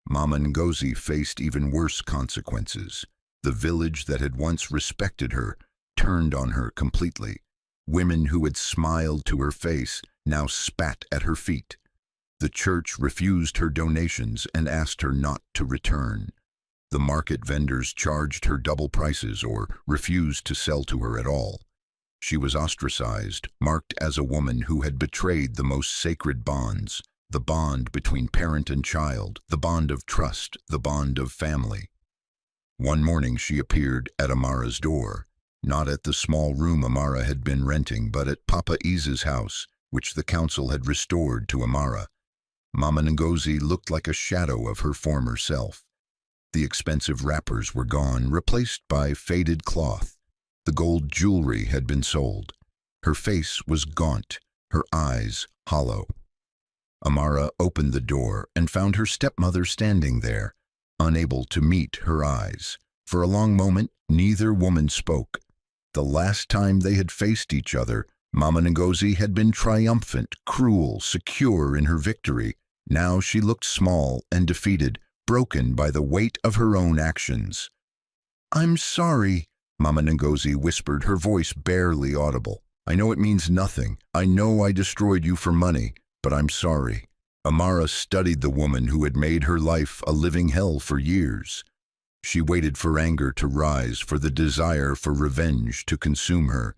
Mama Ngozi faced even worse consequences. The village that had once respected her turned on her completely. Women who had smiled to her face now spat at her feet. The church refused her donations and asked her not to return. The market vendors charged her double prices or refused to sell to her at all. She was ostracized, marked as a woman who had betrayed the most sacred bonds, the bond between parent and child, the bond of trust, the bond of family. One morning she appeared at Amara's door, not at the small room Amara had been renting, but at Papa Ize's house, which the council had restored to Amara. Mama Ngozi looked like a shadow of her former self. The expensive wrappers were gone, replaced by faded cloth. The gold jewelry had been sold. Her face was gaunt, her eyes hollow. Amara opened the door and found her stepmother standing there, unable to meet her eyes. For a long moment, neither woman spoke. The last time they had faced each other, Mama Ngozi had been triumphant, cruel, secure in her victory. Now she looked small and defeated, broken by the weight of her own actions. "I'm sorry," Mama Ngozi whispered, her voice barely audible. "I know it means nothing. I know I destroyed you for money, but I'm sorry." Amara studied the woman who had made her life a living hell for years. She waited for anger to rise, for the desire for revenge to consume her,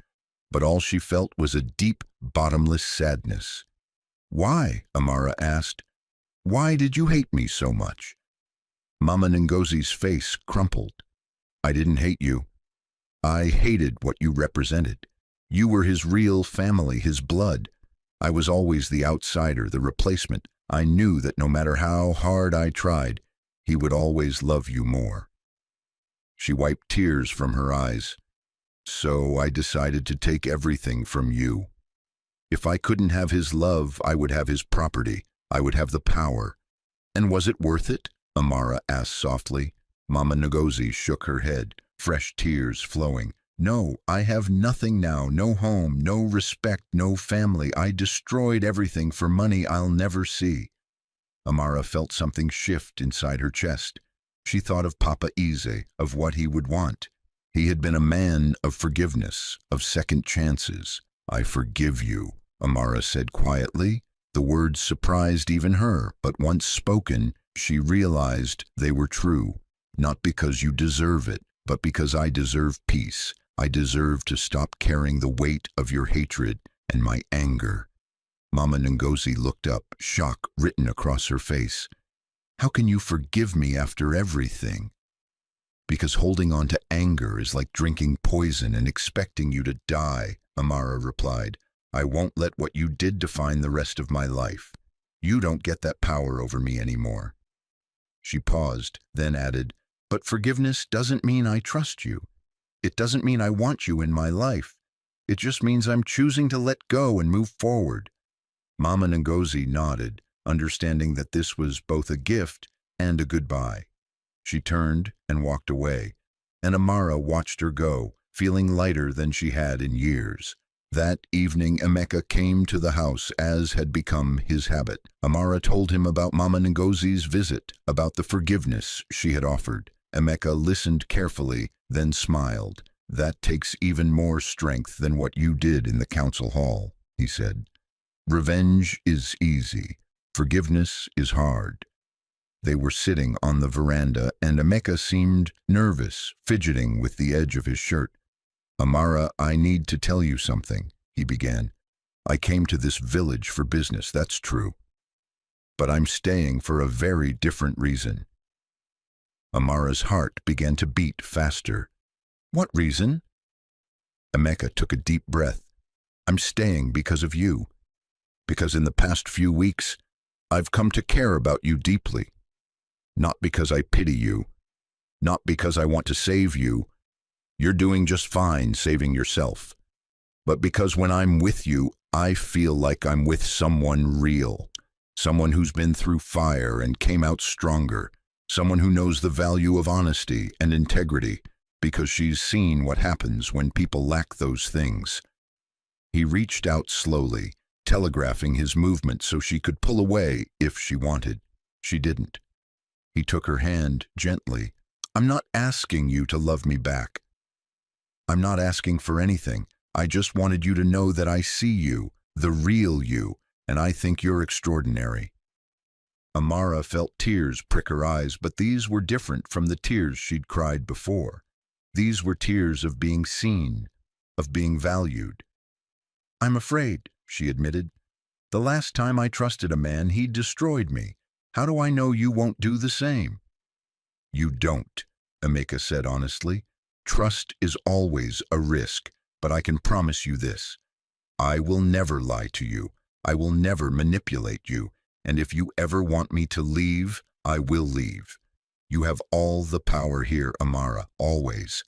but all she felt was a deep, bottomless sadness. "Why?" Amara asked. "Why did you hate me so much?" Mama Ngozi's face crumpled. "I didn't hate you. I hated what you represented. You were his real family, his blood. I was always the outsider, the replacement. I knew that no matter how hard I tried, he would always love you more." She wiped tears from her eyes. "So I decided to take everything from you. If I couldn't have his love, I would have his property. I would have the power." "And was it worth it?" Amara asked softly. Mama Ngozi shook her head, fresh tears flowing. "No, I have nothing now, no home, no respect, no family. I destroyed everything for money I'll never see." Amara felt something shift inside her chest. She thought of Papa Ise, of what he would want. He had been a man of forgiveness, of second chances. "I forgive you," Amara said quietly. The words surprised even her, but once spoken, she realized they were true. "Not because you deserve it, but because I deserve peace. I deserve to stop carrying the weight of your hatred and my anger." Mama Ngozi looked up, shock written across her face. "How can you forgive me after everything?" "Because holding on to anger is like drinking poison and expecting you to die," Amara replied. "I won't let what you did define the rest of my life. You don't get that power over me anymore." She paused, then added, "But forgiveness doesn't mean I trust you. It doesn't mean I want you in my life. It just means I'm choosing to let go and move forward." Mama Ngozi nodded, understanding that this was both a gift and a goodbye. She turned and walked away, and Amara watched her go, feeling lighter than she had in years. That evening Emeka came to the house as had become his habit. Amara told him about Mama Ngozi's visit, about the forgiveness she had offered. Emeka listened carefully, then smiled. "That takes even more strength than what you did in the council hall," he said. "Revenge is easy. Forgiveness is hard." They were sitting on the veranda, and Emeka seemed nervous, fidgeting with the edge of his shirt. "Amara, I need to tell you something," he began. "I came to this village for business, that's true. But I'm staying for a very different reason." Amara's heart began to beat faster. "What reason?" Emeka took a deep breath. "I'm staying because of you. Because in the past few weeks, I've come to care about you deeply. Not because I pity you. Not because I want to save you. You're doing just fine saving yourself. But because when I'm with you, I feel like I'm with someone real. Someone who's been through fire and came out stronger. Someone who knows the value of honesty and integrity because she's seen what happens when people lack those things." He reached out slowly, telegraphing his movement so she could pull away if she wanted. She didn't. He took her hand gently. "I'm not asking you to love me back. I'm not asking for anything. I just wanted you to know that I see you, the real you, and I think you're extraordinary." Amara felt tears prick her eyes, but these were different from the tears she'd cried before. These were tears of being seen, of being valued. "I'm afraid," she admitted. "The last time I trusted a man, he destroyed me. How do I know you won't do the same?" "You don't," Emeka said honestly. "Trust is always a risk, but I can promise you this. I will never lie to you. I will never manipulate you. And if you ever want me to leave, I will leave. You have all the power here, Amara, always.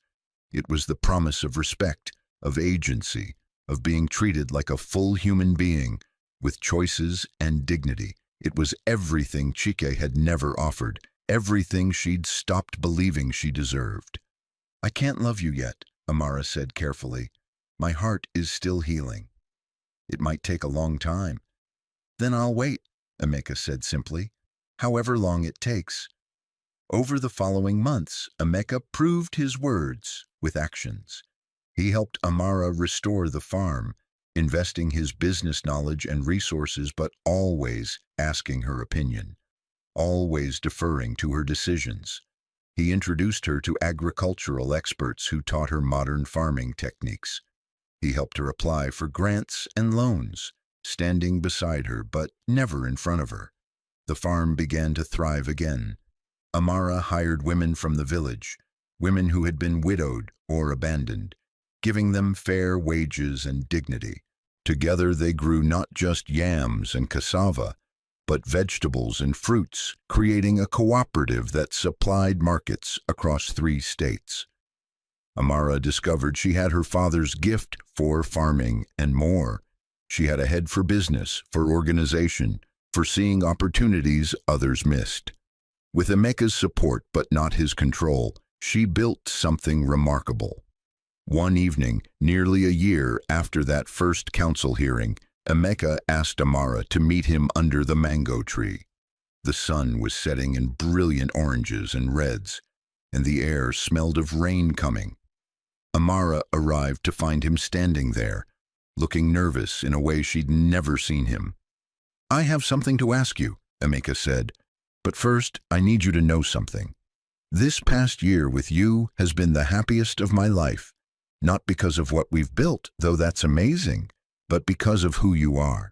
It was the promise of respect, of agency, of being treated like a full human being, with choices and dignity. It was everything Chike had never offered, everything she'd stopped believing she deserved. I can't love you yet, Amara said carefully. My heart is still healing. It might take a long time. Then I'll wait, Emeka said simply, however long it takes. Over the following months, Emeka proved his words with actions. He helped Amara restore the farm, investing his business knowledge and resources, but always asking her opinion, always deferring to her decisions. He introduced her to agricultural experts who taught her modern farming techniques. He helped her apply for grants and loans, standing beside her but never in front of her. The farm began to thrive again. Amara hired women from the village, women who had been widowed or abandoned, giving them fair wages and dignity. Together they grew not just yams and cassava, but vegetables and fruits, creating a cooperative that supplied markets across 3 states. Amara discovered she had her father's gift for farming and more. She had a head for business, for organization, for seeing opportunities others missed. With Emeka's support, but not his control, she built something remarkable. One evening, nearly a year after that first council hearing, Emeka asked Amara to meet him under the mango tree. The sun was setting in brilliant oranges and reds, and the air smelled of rain coming. Amara arrived to find him standing there, looking nervous in a way she'd never seen him. I have something to ask you, Emeka said, but first I need you to know something. This past year with you has been the happiest of my life, not because of what we've built, though that's amazing, but because of who you are.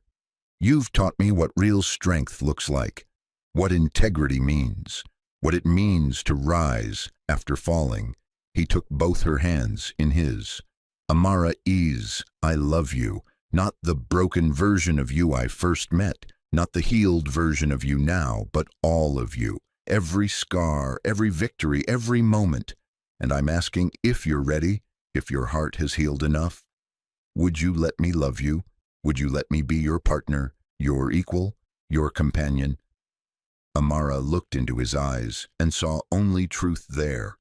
You've taught me what real strength looks like, what integrity means, what it means to rise after falling. He took both her hands in his. Amara is, I love you, not the broken version of you I first met, not the healed version of you now, but all of you, every scar, every victory, every moment. And I'm asking if you're ready, if your heart has healed enough. Would you let me love you? Would you let me be your partner, your equal, your companion? Amara looked into his eyes and saw only truth there.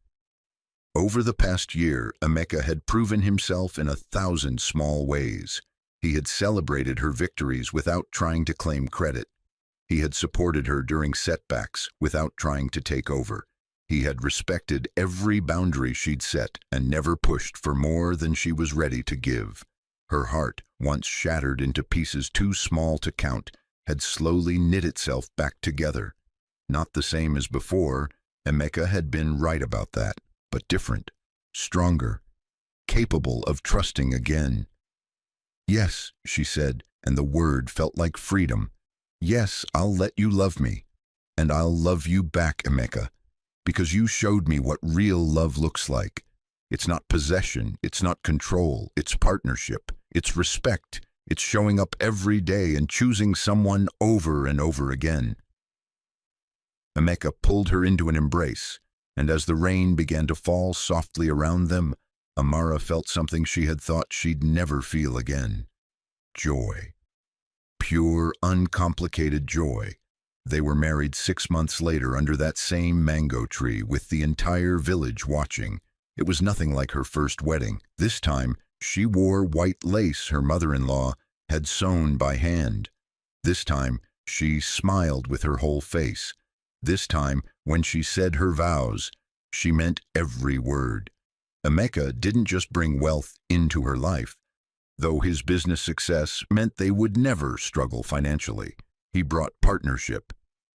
Over the past year, Emeka had proven himself in 1,000 small ways. He had celebrated her victories without trying to claim credit. He had supported her during setbacks without trying to take over. He had respected every boundary she'd set and never pushed for more than she was ready to give. Her heart, once shattered into pieces too small to count, had slowly knit itself back together. Not the same as before, Emeka had been right about that, but different, stronger, capable of trusting again. Yes, she said, and the word felt like freedom. Yes, I'll let you love me, and I'll love you back, Emeka, because you showed me what real love looks like. It's not possession, it's not control, it's partnership, it's respect, it's showing up every day and choosing someone over and over again. Emeka pulled her into an embrace, and as the rain began to fall softly around them, Amara felt something she had thought she'd never feel again. Joy. Pure, uncomplicated joy. They were married 6 months later under that same mango tree with the entire village watching. It was nothing like her first wedding. This time, she wore white lace her mother-in-law had sewn by hand. This time, she smiled with her whole face. This time, when she said her vows, she meant every word. Emeka didn't just bring wealth into her life. Though his business success meant they would never struggle financially, he brought partnership.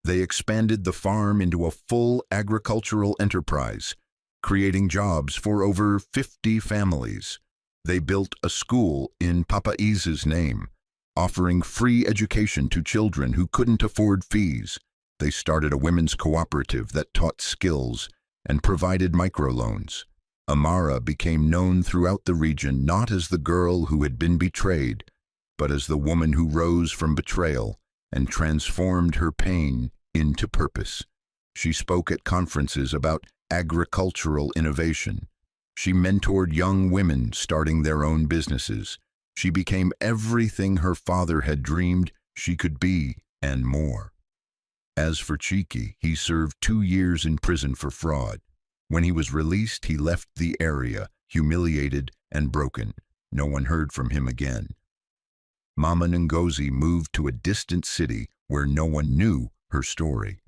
They expanded the farm into a full agricultural enterprise, creating jobs for over 50 families. They built a school in Papa Iza's name, offering free education to children who couldn't afford fees. They started a women's cooperative that taught skills and provided microloans. Amara became known throughout the region not as the girl who had been betrayed, but as the woman who rose from betrayal and transformed her pain into purpose. She spoke at conferences about agricultural innovation. She mentored young women starting their own businesses. She became everything her father had dreamed she could be and more. As for Cheeky, he served 2 years in prison for fraud. When he was released, he left the area, humiliated and broken. No one heard from him again. Mama Ngozi moved to a distant city where no one knew her story.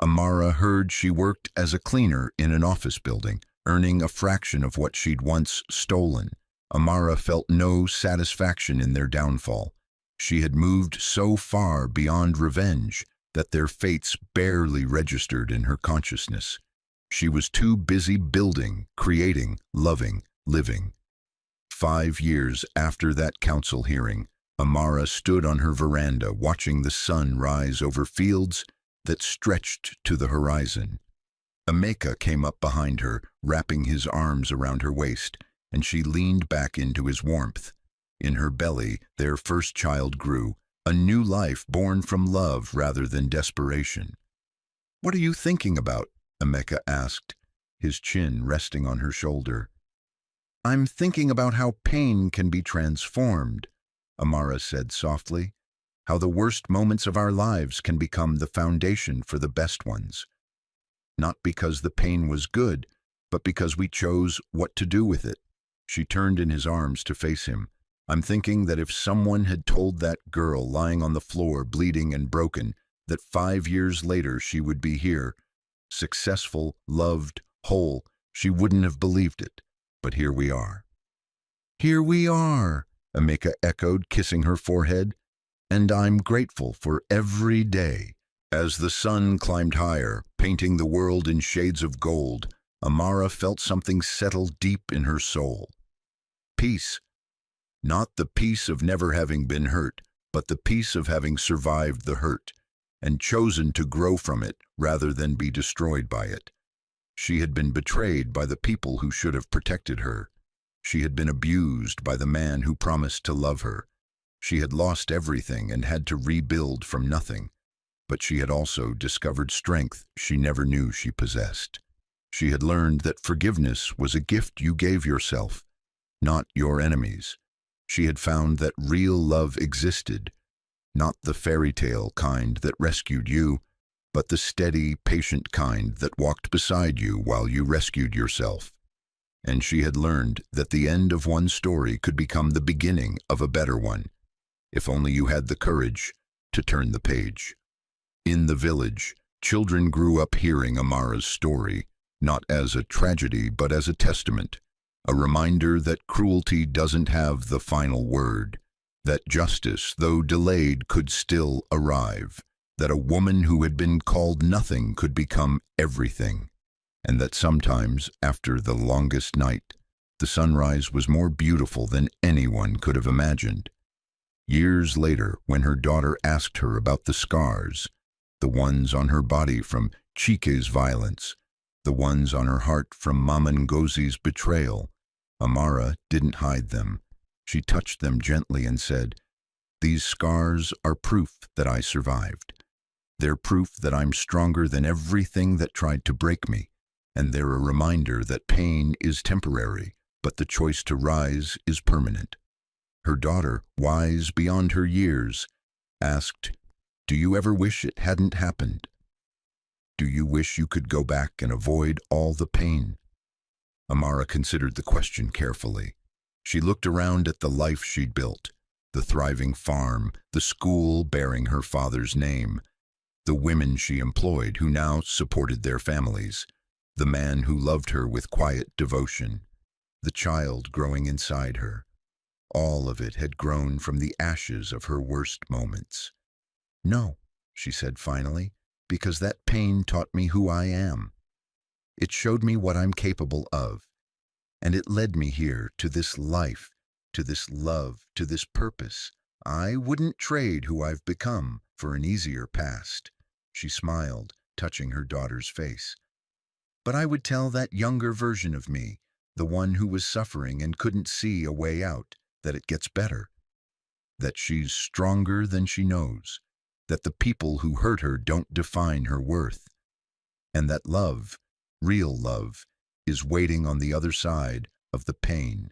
Amara heard she worked as a cleaner in an office building, earning a fraction of what she'd once stolen. Amara felt no satisfaction in their downfall. She had moved so far beyond revenge that their fates barely registered in her consciousness. She was too busy building, creating, loving, living. 5 years after that council hearing, Amara stood on her veranda watching the sun rise over fields that stretched to the horizon. Emeka came up behind her, wrapping his arms around her waist, and she leaned back into his warmth. In her belly, their first child grew, a new life born from love rather than desperation. "What are you thinking about?" Emeka asked, his chin resting on her shoulder. "I'm thinking about how pain can be transformed," Amara said softly. "How the worst moments of our lives can become the foundation for the best ones. Not because the pain was good, but because we chose what to do with it." She turned in his arms to face him. "I'm thinking that if someone had told that girl lying on the floor, bleeding and broken, that 5 years later she would be here, successful, loved, whole, she wouldn't have believed it. But here we are." "Here we are," Emeka echoed, kissing her forehead. "And I'm grateful for every day." As the sun climbed higher, painting the world in shades of gold, Amara felt something settle deep in her soul. Peace. Not the peace of never having been hurt, but the peace of having survived the hurt, and chosen to grow from it rather than be destroyed by it. She had been betrayed by the people who should have protected her. She had been abused by the man who promised to love her. She had lost everything and had to rebuild from nothing. But she had also discovered strength she never knew she possessed. She had learned that forgiveness was a gift you gave yourself, not your enemies. She had found that real love existed, not the fairy tale kind that rescued you, but the steady, patient kind that walked beside you while you rescued yourself. And she had learned that the end of one story could become the beginning of a better one, if only you had the courage to turn the page. In the village, children grew up hearing Amara's story, not as a tragedy but as a testament, a reminder that cruelty doesn't have the final word, that justice, though delayed, could still arrive, that a woman who had been called nothing could become everything, and that sometimes, after the longest night, the sunrise was more beautiful than anyone could have imagined. Years later, when her daughter asked her about the scars, the ones on her body from Chike's violence, the ones on her heart from Mama Ngozi's betrayal, Amara didn't hide them. She touched them gently and said, "These scars are proof that I survived. They're proof that I'm stronger than everything that tried to break me, and they're a reminder that pain is temporary, but the choice to rise is permanent." Her daughter, wise beyond her years, asked, "Do you ever wish it hadn't happened? Do you wish you could go back and avoid all the pain?" Amara considered the question carefully. She looked around at the life she'd built, the thriving farm, the school bearing her father's name, the women she employed who now supported their families, the man who loved her with quiet devotion, the child growing inside her. All of it had grown from the ashes of her worst moments. "No," she said finally, "because that pain taught me who I am. It showed me what I'm capable of, and it led me here to this life, to this love, to this purpose. I wouldn't trade who I've become for an easier past." She smiled, touching her daughter's face. "But I would tell that younger version of me, the one who was suffering and couldn't see a way out, that it gets better, that she's stronger than she knows, that the people who hurt her don't define her worth, and that love, real love, is waiting on the other side of the pain.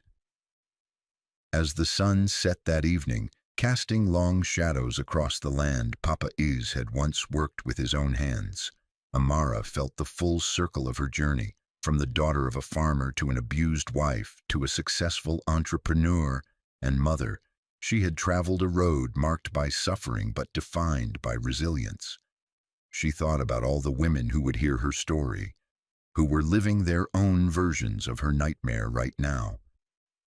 As the sun set that evening, casting long shadows across the land Papa Is had once worked with his own hands, Amara felt the full circle of her journey, from the daughter of a farmer to an abused wife to a successful entrepreneur and mother. She had traveled a road marked by suffering but defined by resilience. She thought about all the women who would hear her story, who were living their own versions of her nightmare right now.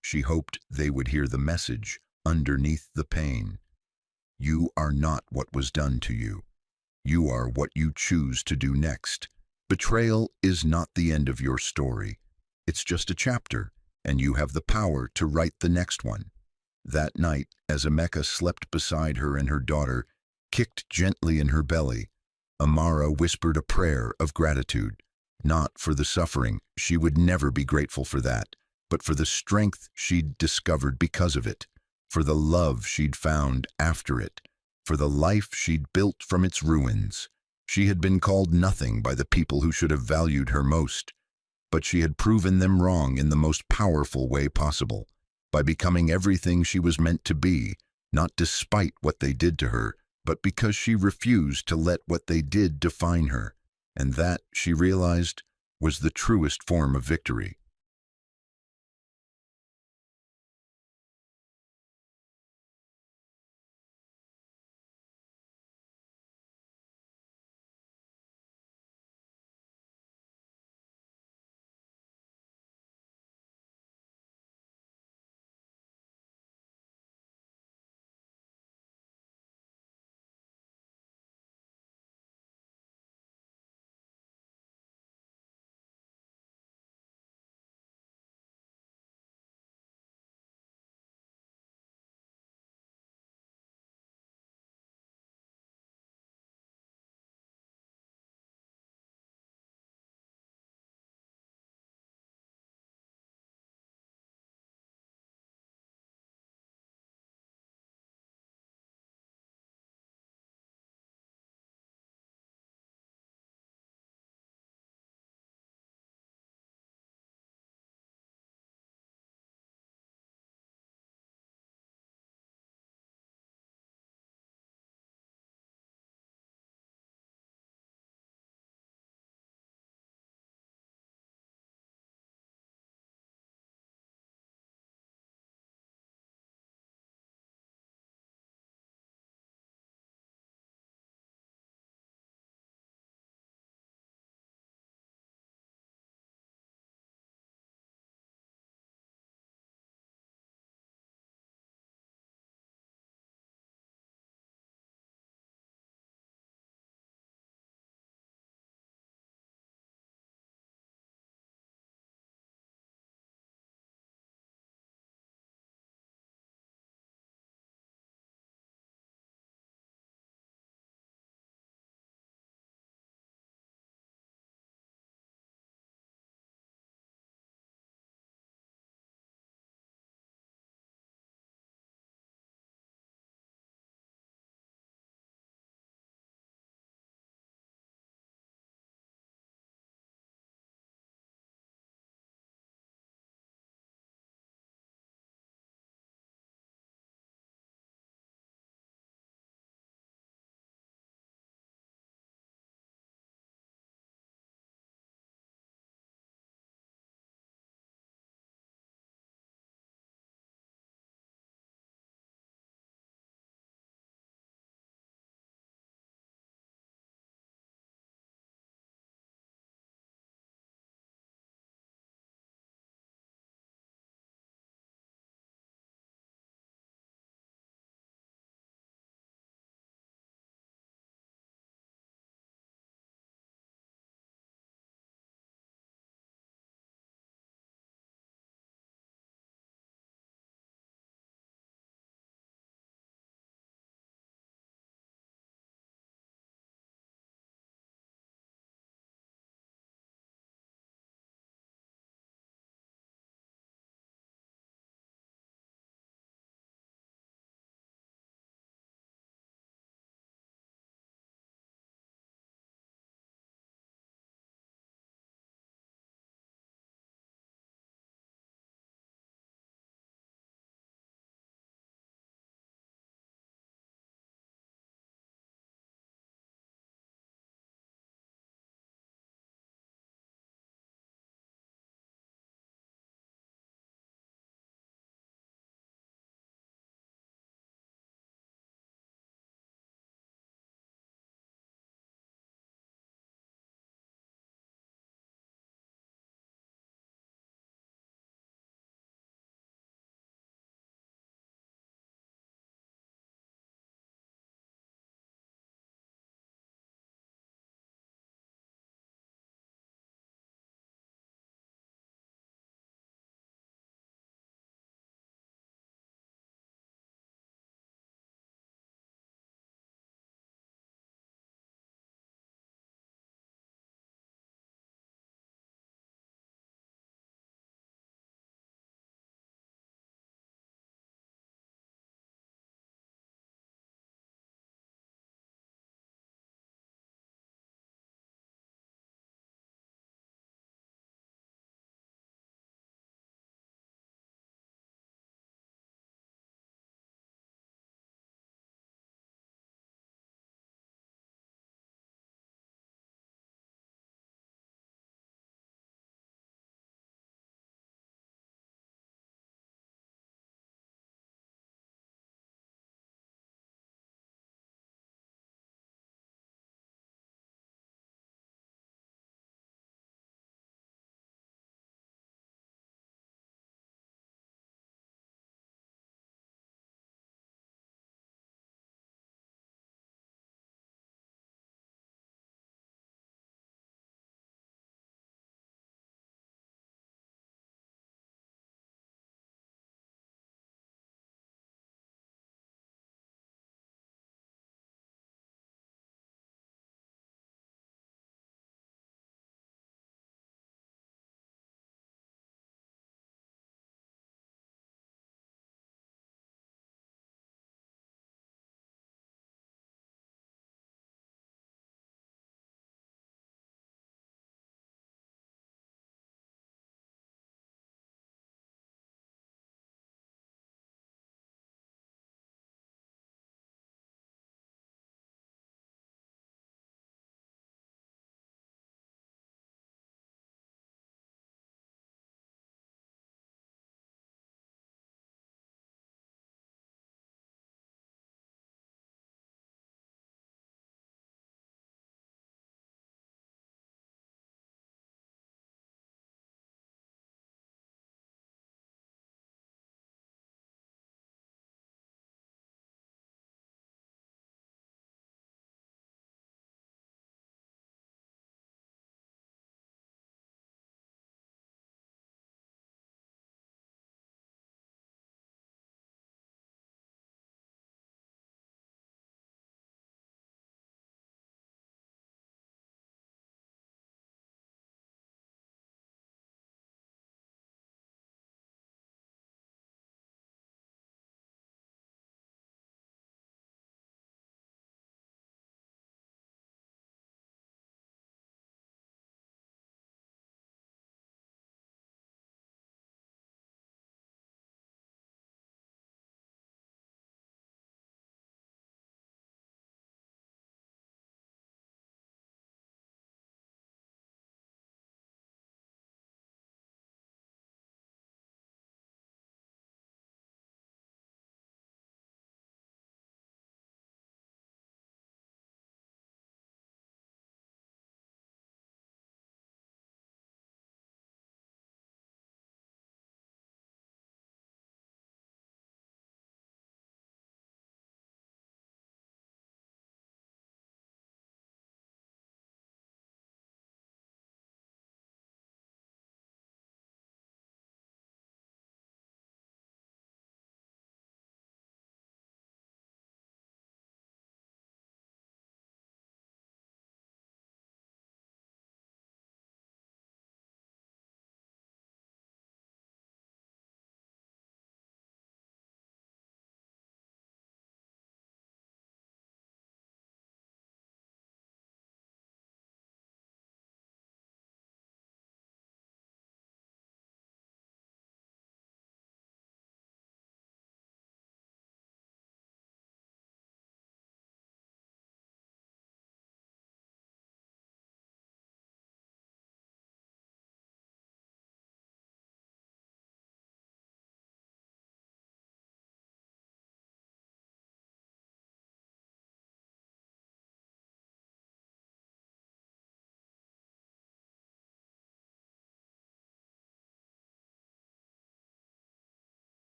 She hoped they would hear the message underneath the pain. You are not what was done to you. You are what you choose to do next. Betrayal is not the end of your story. It's just a chapter, and you have the power to write the next one. That night, as Emeka slept beside her and her daughter kicked gently in her belly, Amara whispered a prayer of gratitude, not for the suffering, she would never be grateful for that, but for the strength she'd discovered because of it, for the love she'd found after it, for the life she'd built from its ruins. She had been called nothing by the people who should have valued her most, but she had proven them wrong in the most powerful way possible, by becoming everything she was meant to be, not despite what they did to her, but because she refused to let what they did define her. And that, she realized, was the truest form of victory.